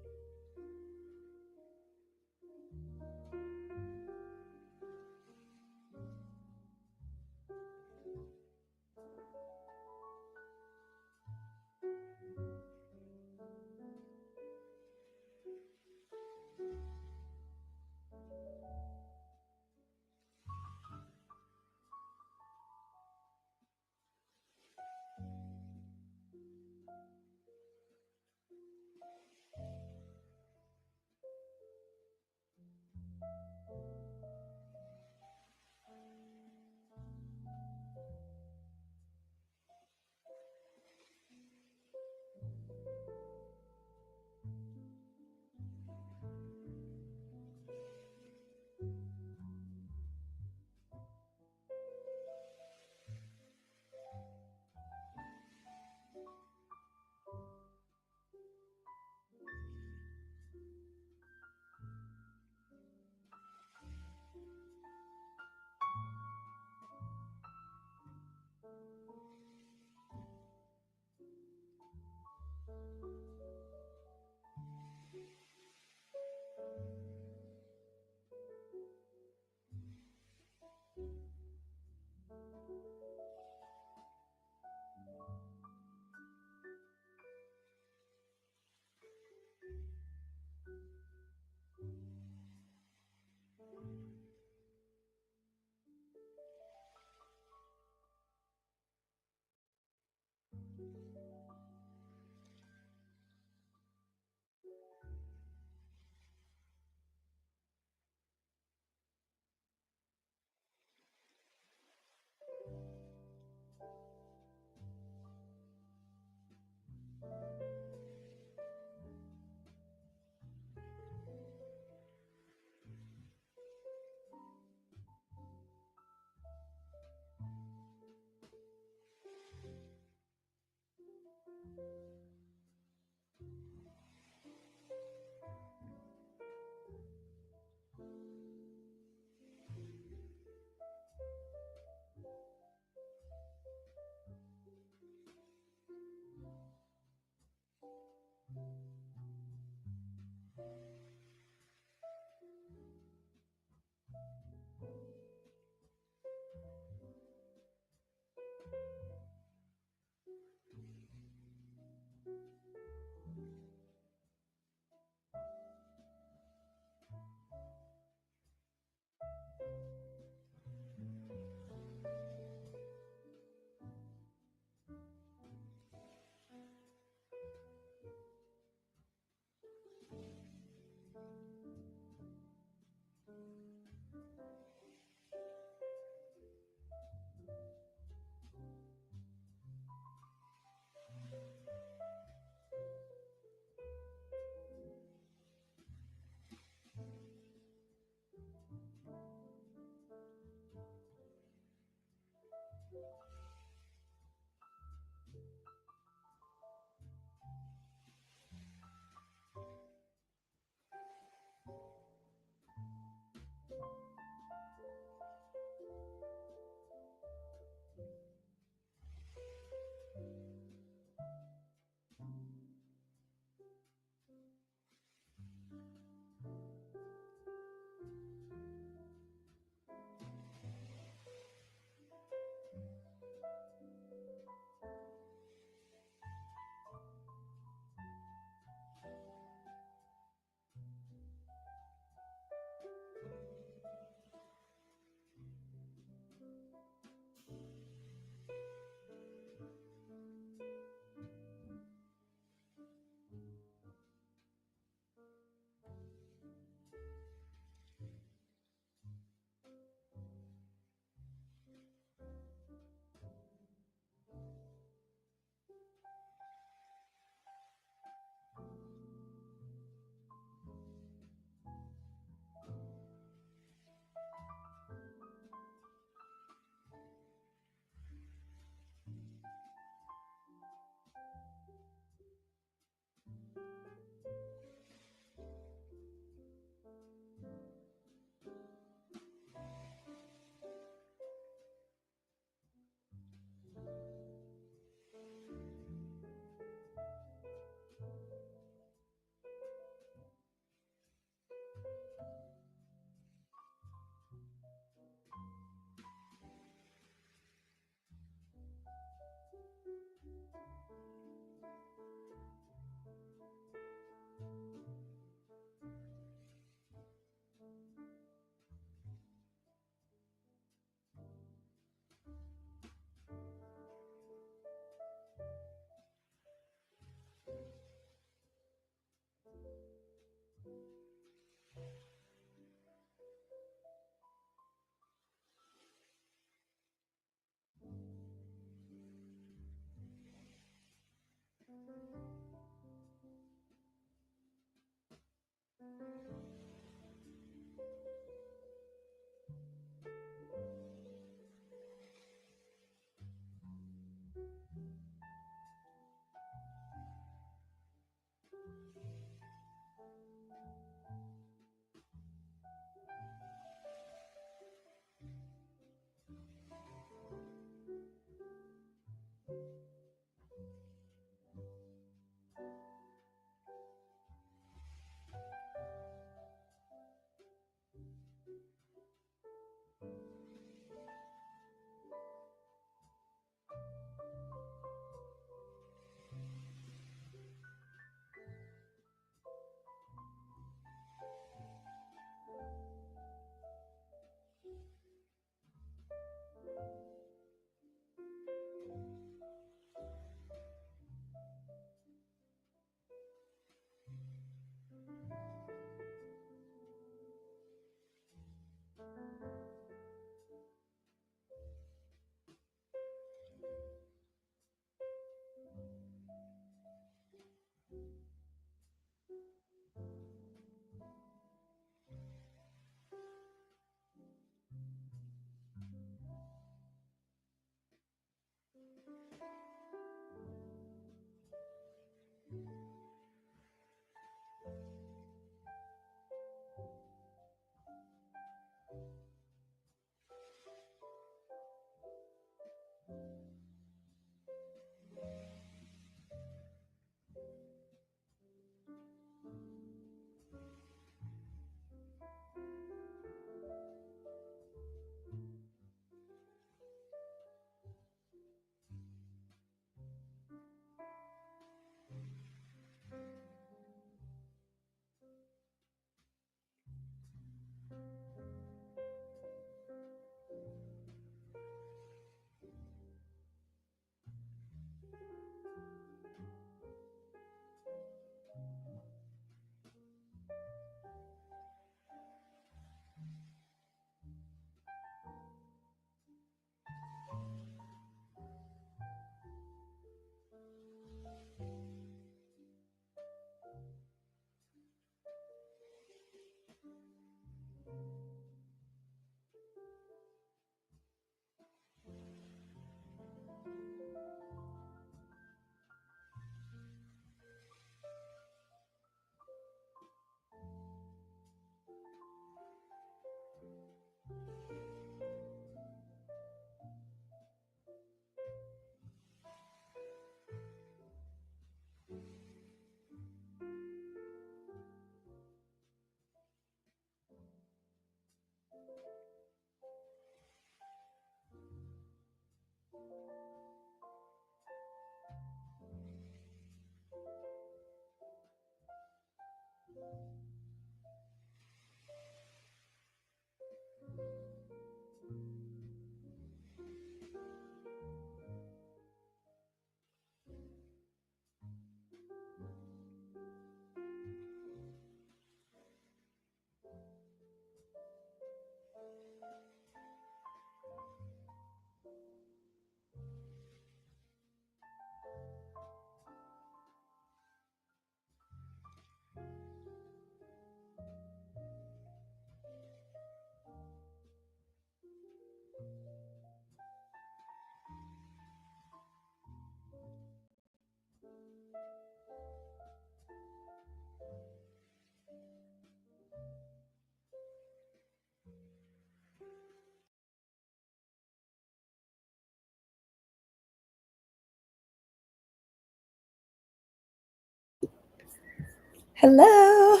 Speaker 1: Hello.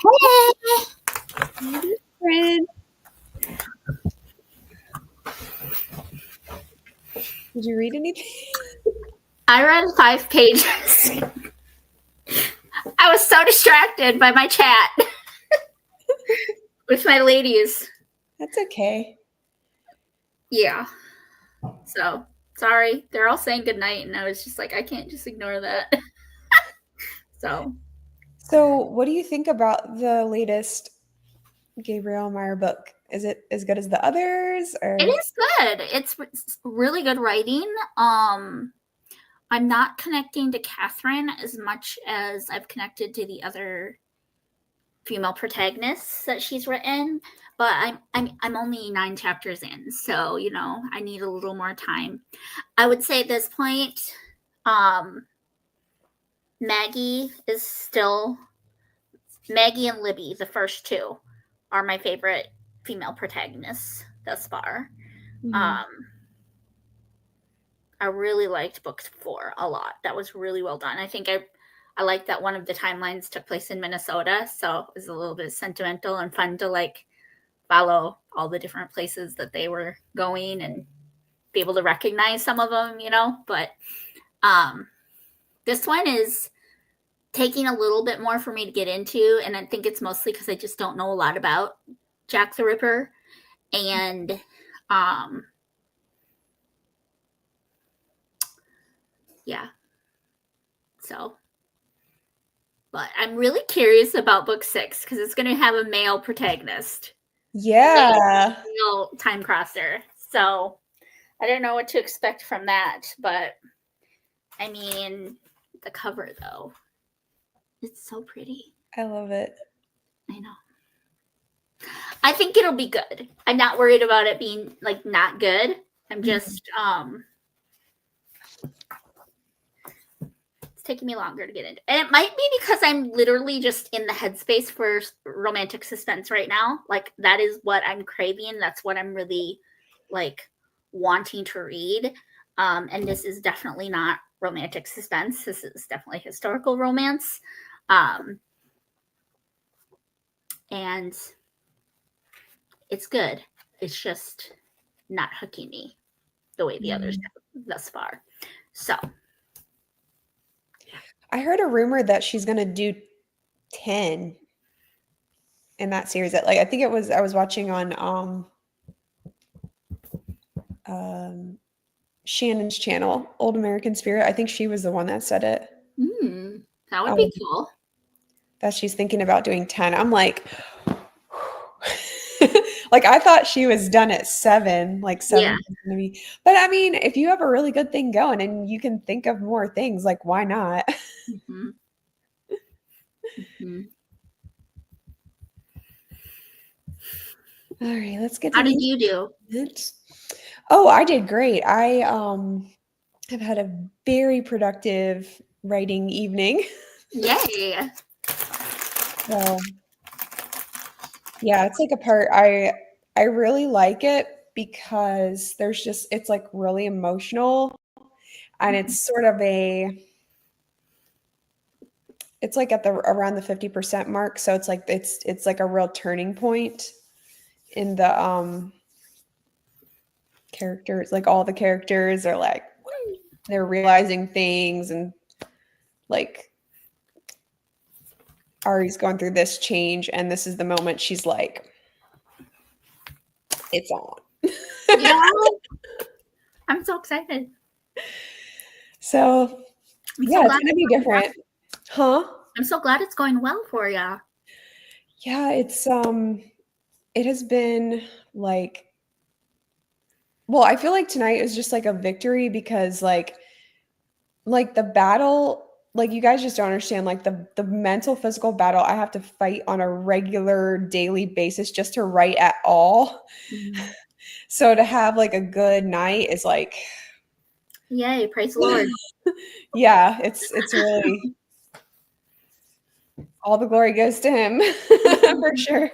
Speaker 2: Hey.
Speaker 1: Friend. Did you read anything?
Speaker 2: I read 5 pages. I was so distracted by my chat with my ladies.
Speaker 1: That's okay.
Speaker 2: Yeah. So, sorry. They're all saying goodnight, and I was just like, I can't just ignore that.
Speaker 1: So, what do you think about the latest Gabriel Meyer book? Is it as good as the others? Or
Speaker 2: it is good. It's really good writing. I'm not connecting to Catherine as much as I've connected to the other female protagonists that she's written, but I'm only 9 chapters in, so I need a little more time. I would say at this point, Maggie and Libby, the first 2, are my favorite female protagonists thus far. I really liked book 4 a lot. That was really well done. I think I liked that one of the timelines took place in Minnesota, so it was a little bit sentimental and fun to follow all the different places that they were going and be able to recognize some of them, But this one is taking a little bit more for me to get into, and I think it's mostly because I just don't know a lot about Jack the Ripper, and yeah. So, but I'm really curious about book 6 because it's going to have a male protagonist.
Speaker 1: yeah,
Speaker 2: Male time crosser. So I don't know what to expect from that, but I mean, the cover though, it's so pretty.
Speaker 1: I love it.
Speaker 2: I know. I think it'll be good. I'm not worried about it being not good. I'm just it's taking me longer to get into. And it might be because I'm literally just in the headspace for romantic suspense right now. That is what I'm craving. That's what I'm really wanting to read. And this is definitely not romantic suspense. This is definitely historical romance. And it's good. It's just not hooking me the way the others have thus far. So
Speaker 1: I heard a rumor that she's going to do 10 in that series. That I think I was watching on Shannon's channel, Old American Spirit. I think she was the one that said it.
Speaker 2: That would be cool.
Speaker 1: That she's thinking about doing 10. I'm like I thought she was done at 7, 7
Speaker 2: Yeah.
Speaker 1: is gonna be. But I mean, if you have a really good thing going and you can think of more things, why not?
Speaker 2: Mm-hmm. Mm-hmm.
Speaker 1: All right, let's get to
Speaker 2: How did you do?
Speaker 1: Oh, I did great. I have had a very productive writing evening.
Speaker 2: Yay.
Speaker 1: So yeah, it's a part I really like it because it's really emotional, and it's sort of it's at the around the 50% mark, so it's it's a real turning point in the characters. All the characters are they're realizing things, and Ari's going through this change, and this is the moment she's like, it's on.
Speaker 2: Yeah. I'm so excited.
Speaker 1: So yeah, it's gonna be different. Huh?
Speaker 2: I'm so glad it's going well for you.
Speaker 1: Yeah, it has been well, I feel like tonight is just a victory because the battle, you guys just don't understand the mental physical battle I have to fight on a regular daily basis just to write at all.
Speaker 2: Mm-hmm.
Speaker 1: So to have a good night is
Speaker 2: yay, praise the Lord.
Speaker 1: Yeah, it's really all the glory goes to him for sure.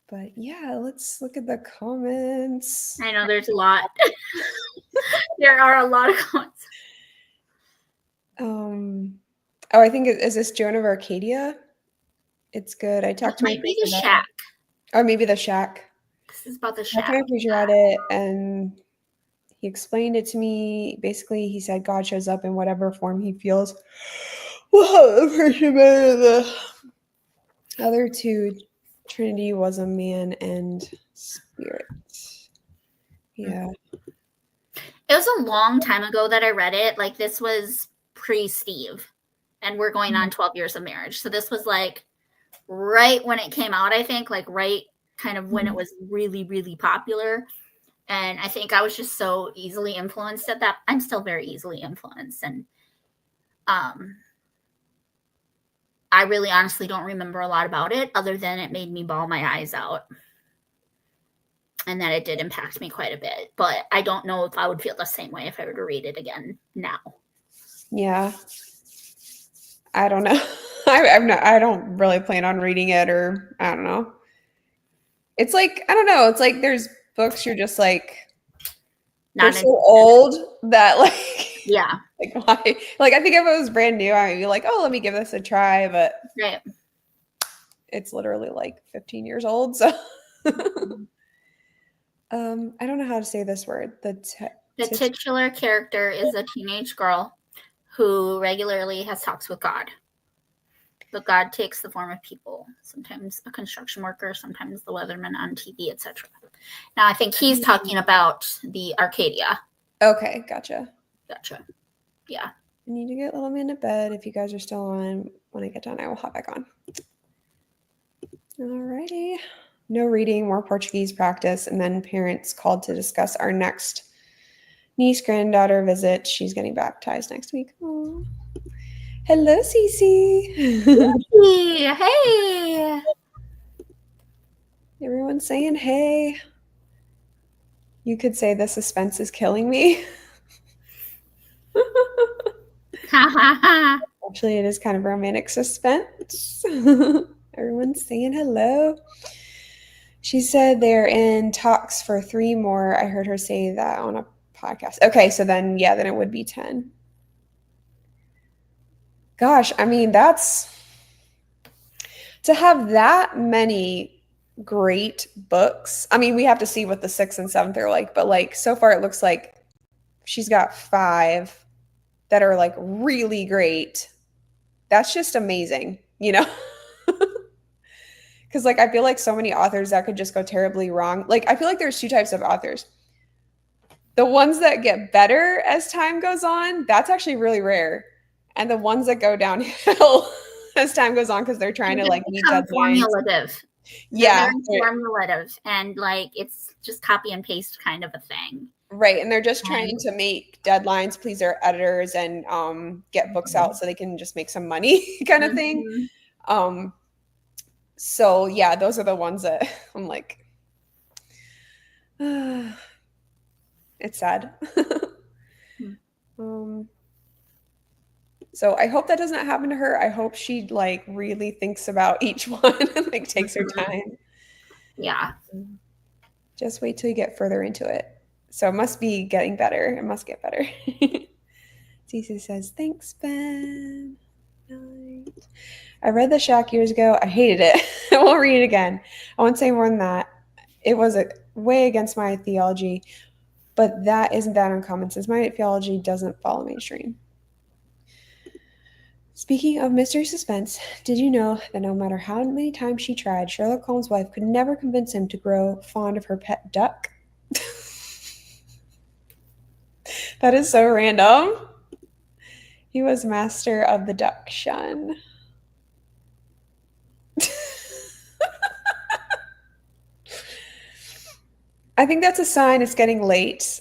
Speaker 1: But yeah, let's look at the comments.
Speaker 2: I know there's a lot. There are a lot of comments.
Speaker 1: Oh, I think is this Joan of Arcadia? It's good. I talked to my
Speaker 2: Might be
Speaker 1: priest
Speaker 2: the
Speaker 1: about
Speaker 2: shack.
Speaker 1: it. Or maybe the shack.
Speaker 2: This is about the
Speaker 1: I talked
Speaker 2: shack.
Speaker 1: to my preacher about it, and he explained it to me. Basically, he said God shows up in whatever form he feels. Well, the person better the other two. Trinity was a man and spirit. Yeah.
Speaker 2: It was a long time ago that I read it. Like, this was pre-Steve, and we're going on 12 years of marriage. So this was like right when it came out, I think, like right kind of when it was really, really popular. And I think I was just so easily influenced at that. I'm still very easily influenced. And I really honestly don't remember a lot about it other than it made me bawl my eyes out. And that it did impact me quite a bit. But I don't know if I would feel the same way if I were to read it again now.
Speaker 1: Yeah. I don't know. I don't really plan on reading it, or I don't know. It's like, I don't know. It's like there's books you're just like, they're so old that like,
Speaker 2: yeah.
Speaker 1: Like why? Like I think if it was brand new, I would be like, oh, let me give this a try. But
Speaker 2: right.
Speaker 1: It's literally like 15 years old. So I don't know how to say this word. The
Speaker 2: titular character is a teenage girl who regularly has talks with God. But God takes the form of people, sometimes a construction worker, sometimes the weatherman on TV, etc. Now, I think he's talking about the Arcadia.
Speaker 1: Okay, gotcha.
Speaker 2: Yeah.
Speaker 1: I need to get little man to bed. If you guys are still on, when I get done, I will hop back on. Alrighty. No reading, more Portuguese practice, and then parents called to discuss our next niece granddaughter visit. She's getting baptized next week. Aww. Hello, Cece.
Speaker 2: Hey.
Speaker 1: Everyone's saying hey. You could say the suspense is killing me. Actually, it is kind of romantic suspense. Everyone's saying hello. She said they're in talks for 3 more. I heard her say that on a podcast. Okay, so then, yeah, then it would be 10. Gosh, I mean, that's to have that many great books. I mean, we have to see what the 6th and 7th are like, but like so far it looks like she's got 5 that are like really great. That's just amazing, you know? Because like I feel like so many authors that could just go terribly wrong. Like I feel like there's 2 types of authors. The ones that get better as time goes on, that's actually really rare. And the ones that go downhill as time goes on because they're trying to like meet deadlines.
Speaker 2: Formulative.
Speaker 1: Yeah.
Speaker 2: They're formulative and like it's just copy and paste kind of a thing.
Speaker 1: Right. And they're just trying to make deadlines, please their editors, and get books out so they can just make some money kind of thing. So yeah, those are the ones that I'm like, it's sad. So I hope that doesn't happen to her. I hope she like really thinks about each one and like takes her time.
Speaker 2: Yeah.
Speaker 1: Just wait till you get further into it. So it must be getting better. It must get better. Cece says, thanks, Ben. Night. I read The Shack years ago. I hated it. I won't read it again. I won't say more than that. It was way against my theology, but that isn't that uncommon since my theology doesn't follow mainstream. Speaking of mystery suspense, did you know that no matter how many times she tried, Sherlock Holmes' wife could never convince him to grow fond of her pet duck? That is so random. He was master of the duck shun. I think that's a sign it's getting late.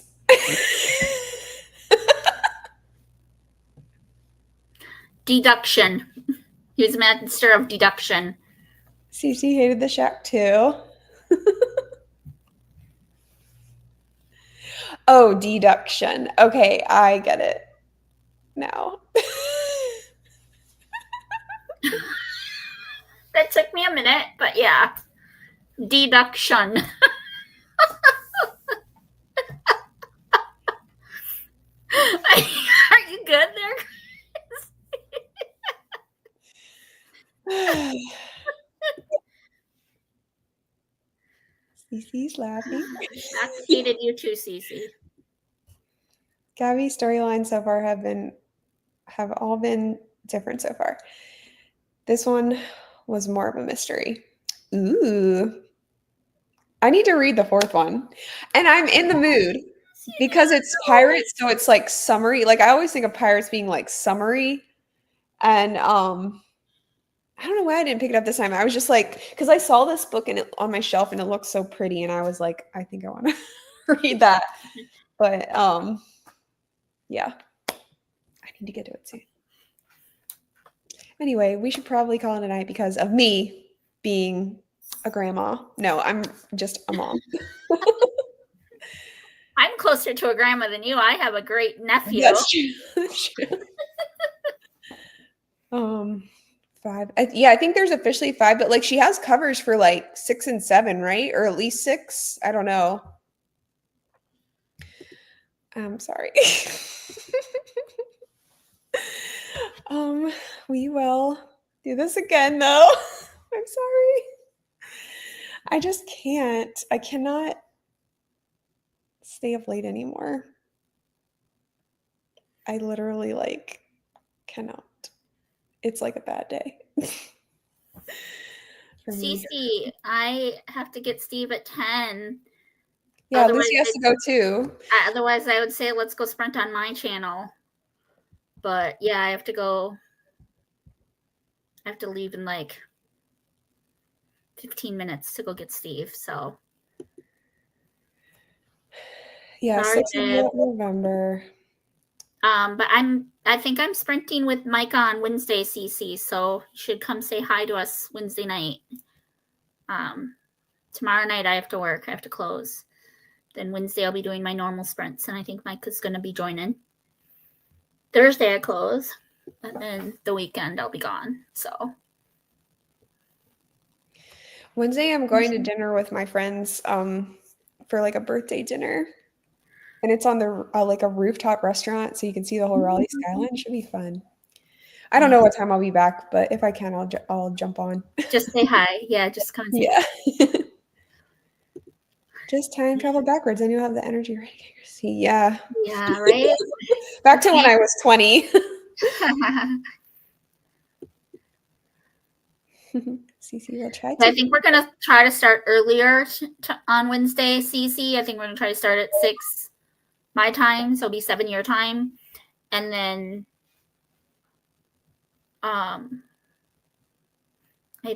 Speaker 2: Deduction. He was master of deduction.
Speaker 1: Cece hated The Shack too. Oh, deduction. Okay, I get it now.
Speaker 2: That took me a minute, but yeah. Deduction.
Speaker 1: Cece's laughing.
Speaker 2: Hated you too, Cece.
Speaker 1: Gabby's storylines so far have all been different so far. This one was more of a mystery. Ooh. I need to read the fourth one. And I'm in the mood because it's pirates, so it's like summary. Like I always think of pirates being like summary. And I don't know why I didn't pick it up this time. I was just like, because I saw this book on my shelf and it looked so pretty, and I was like, I think I want to read that. But yeah, I need to get to it soon. Anyway, we should probably call it a night because of me being a grandma. No, I'm just a mom.
Speaker 2: I'm closer to a grandma than you. I have a great nephew.
Speaker 1: That's true. That's true. 5. I think there's officially 5, but like she has covers for like 6 and 7, right? Or at least 6. I don't know. I'm sorry. We will do this again though. I'm sorry. I just can't. I cannot stay up late anymore. I literally like cannot. It's like a bad day.
Speaker 2: Cece, I have to get Steve at 10.
Speaker 1: Yeah, Lucy has to go too.
Speaker 2: Otherwise, I would say let's go sprint on my channel. But yeah, I have to go. I have to leave in like 15 minutes to go get Steve. So
Speaker 1: yeah, 6th of November.
Speaker 2: But I think I'm sprinting with Micah on Wednesday, Cece. So you should come say hi to us Wednesday night. Tomorrow night I have to work. I have to close. Then Wednesday I'll be doing my normal sprints, and I think Micah's going to be joining. Thursday I close, and then the weekend I'll be gone. So
Speaker 1: Wednesday I'm going to dinner with my friends for like a birthday dinner. And it's on the like a rooftop restaurant, so you can see the whole Raleigh skyline. It should be fun. I don't know what time I'll be back, but if I can, I'll jump on.
Speaker 2: Just say hi. Yeah, just come and say
Speaker 1: hi. Just time travel backwards, and you'll have the energy ready to get your seat. Yeah.
Speaker 2: Yeah, right?
Speaker 1: Back to when I was 20. Cece will try to.
Speaker 2: I think we're going to try to start earlier on Wednesday, Cece. I think we're going to try to start at 6 my time, so it'll be 7 your time. And then I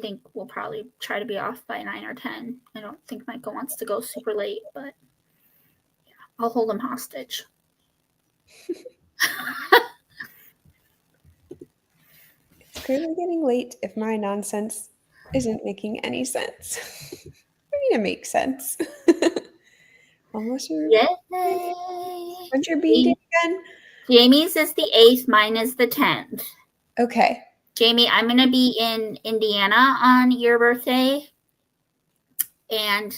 Speaker 2: think we'll probably try to be off by 9 or 10. I don't think Michael wants to go super late, but yeah, I'll hold him hostage.
Speaker 1: It's clearly getting late if my nonsense isn't making any sense. I mean, it makes sense. Almost your When's your B-Day again?
Speaker 2: Jamie's is the 8th. Mine is the 10th.
Speaker 1: Okay.
Speaker 2: Jamie, I'm going to be in Indiana on your birthday. And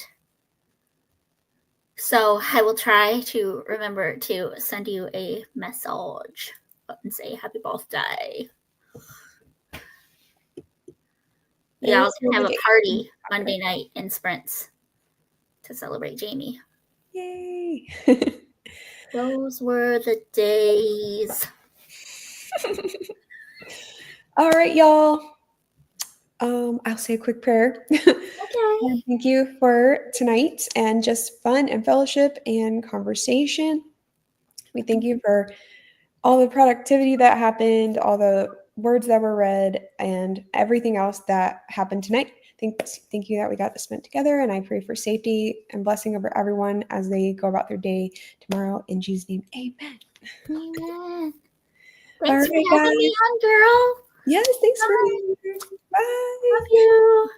Speaker 2: so I will try to remember to send you a message and say happy birthday. Yeah, I'll have a party Monday night in Sprints to celebrate Jamie.
Speaker 1: Yay.
Speaker 2: Those were the days.
Speaker 1: All right, y'all. I'll say a quick prayer.
Speaker 2: Okay.
Speaker 1: Thank you for tonight and just fun and fellowship and conversation. We thank you for all the productivity that happened, all the words that were read, and everything else that happened tonight. Thank you that we got to spend together, and I pray for safety and blessing over everyone as they go about their day tomorrow. In Jesus' name, amen.
Speaker 2: Amen.
Speaker 1: All
Speaker 2: Thanks for
Speaker 1: right,
Speaker 2: having me on, girl.
Speaker 1: Yes, thanks for being here. Bye.
Speaker 2: Love you.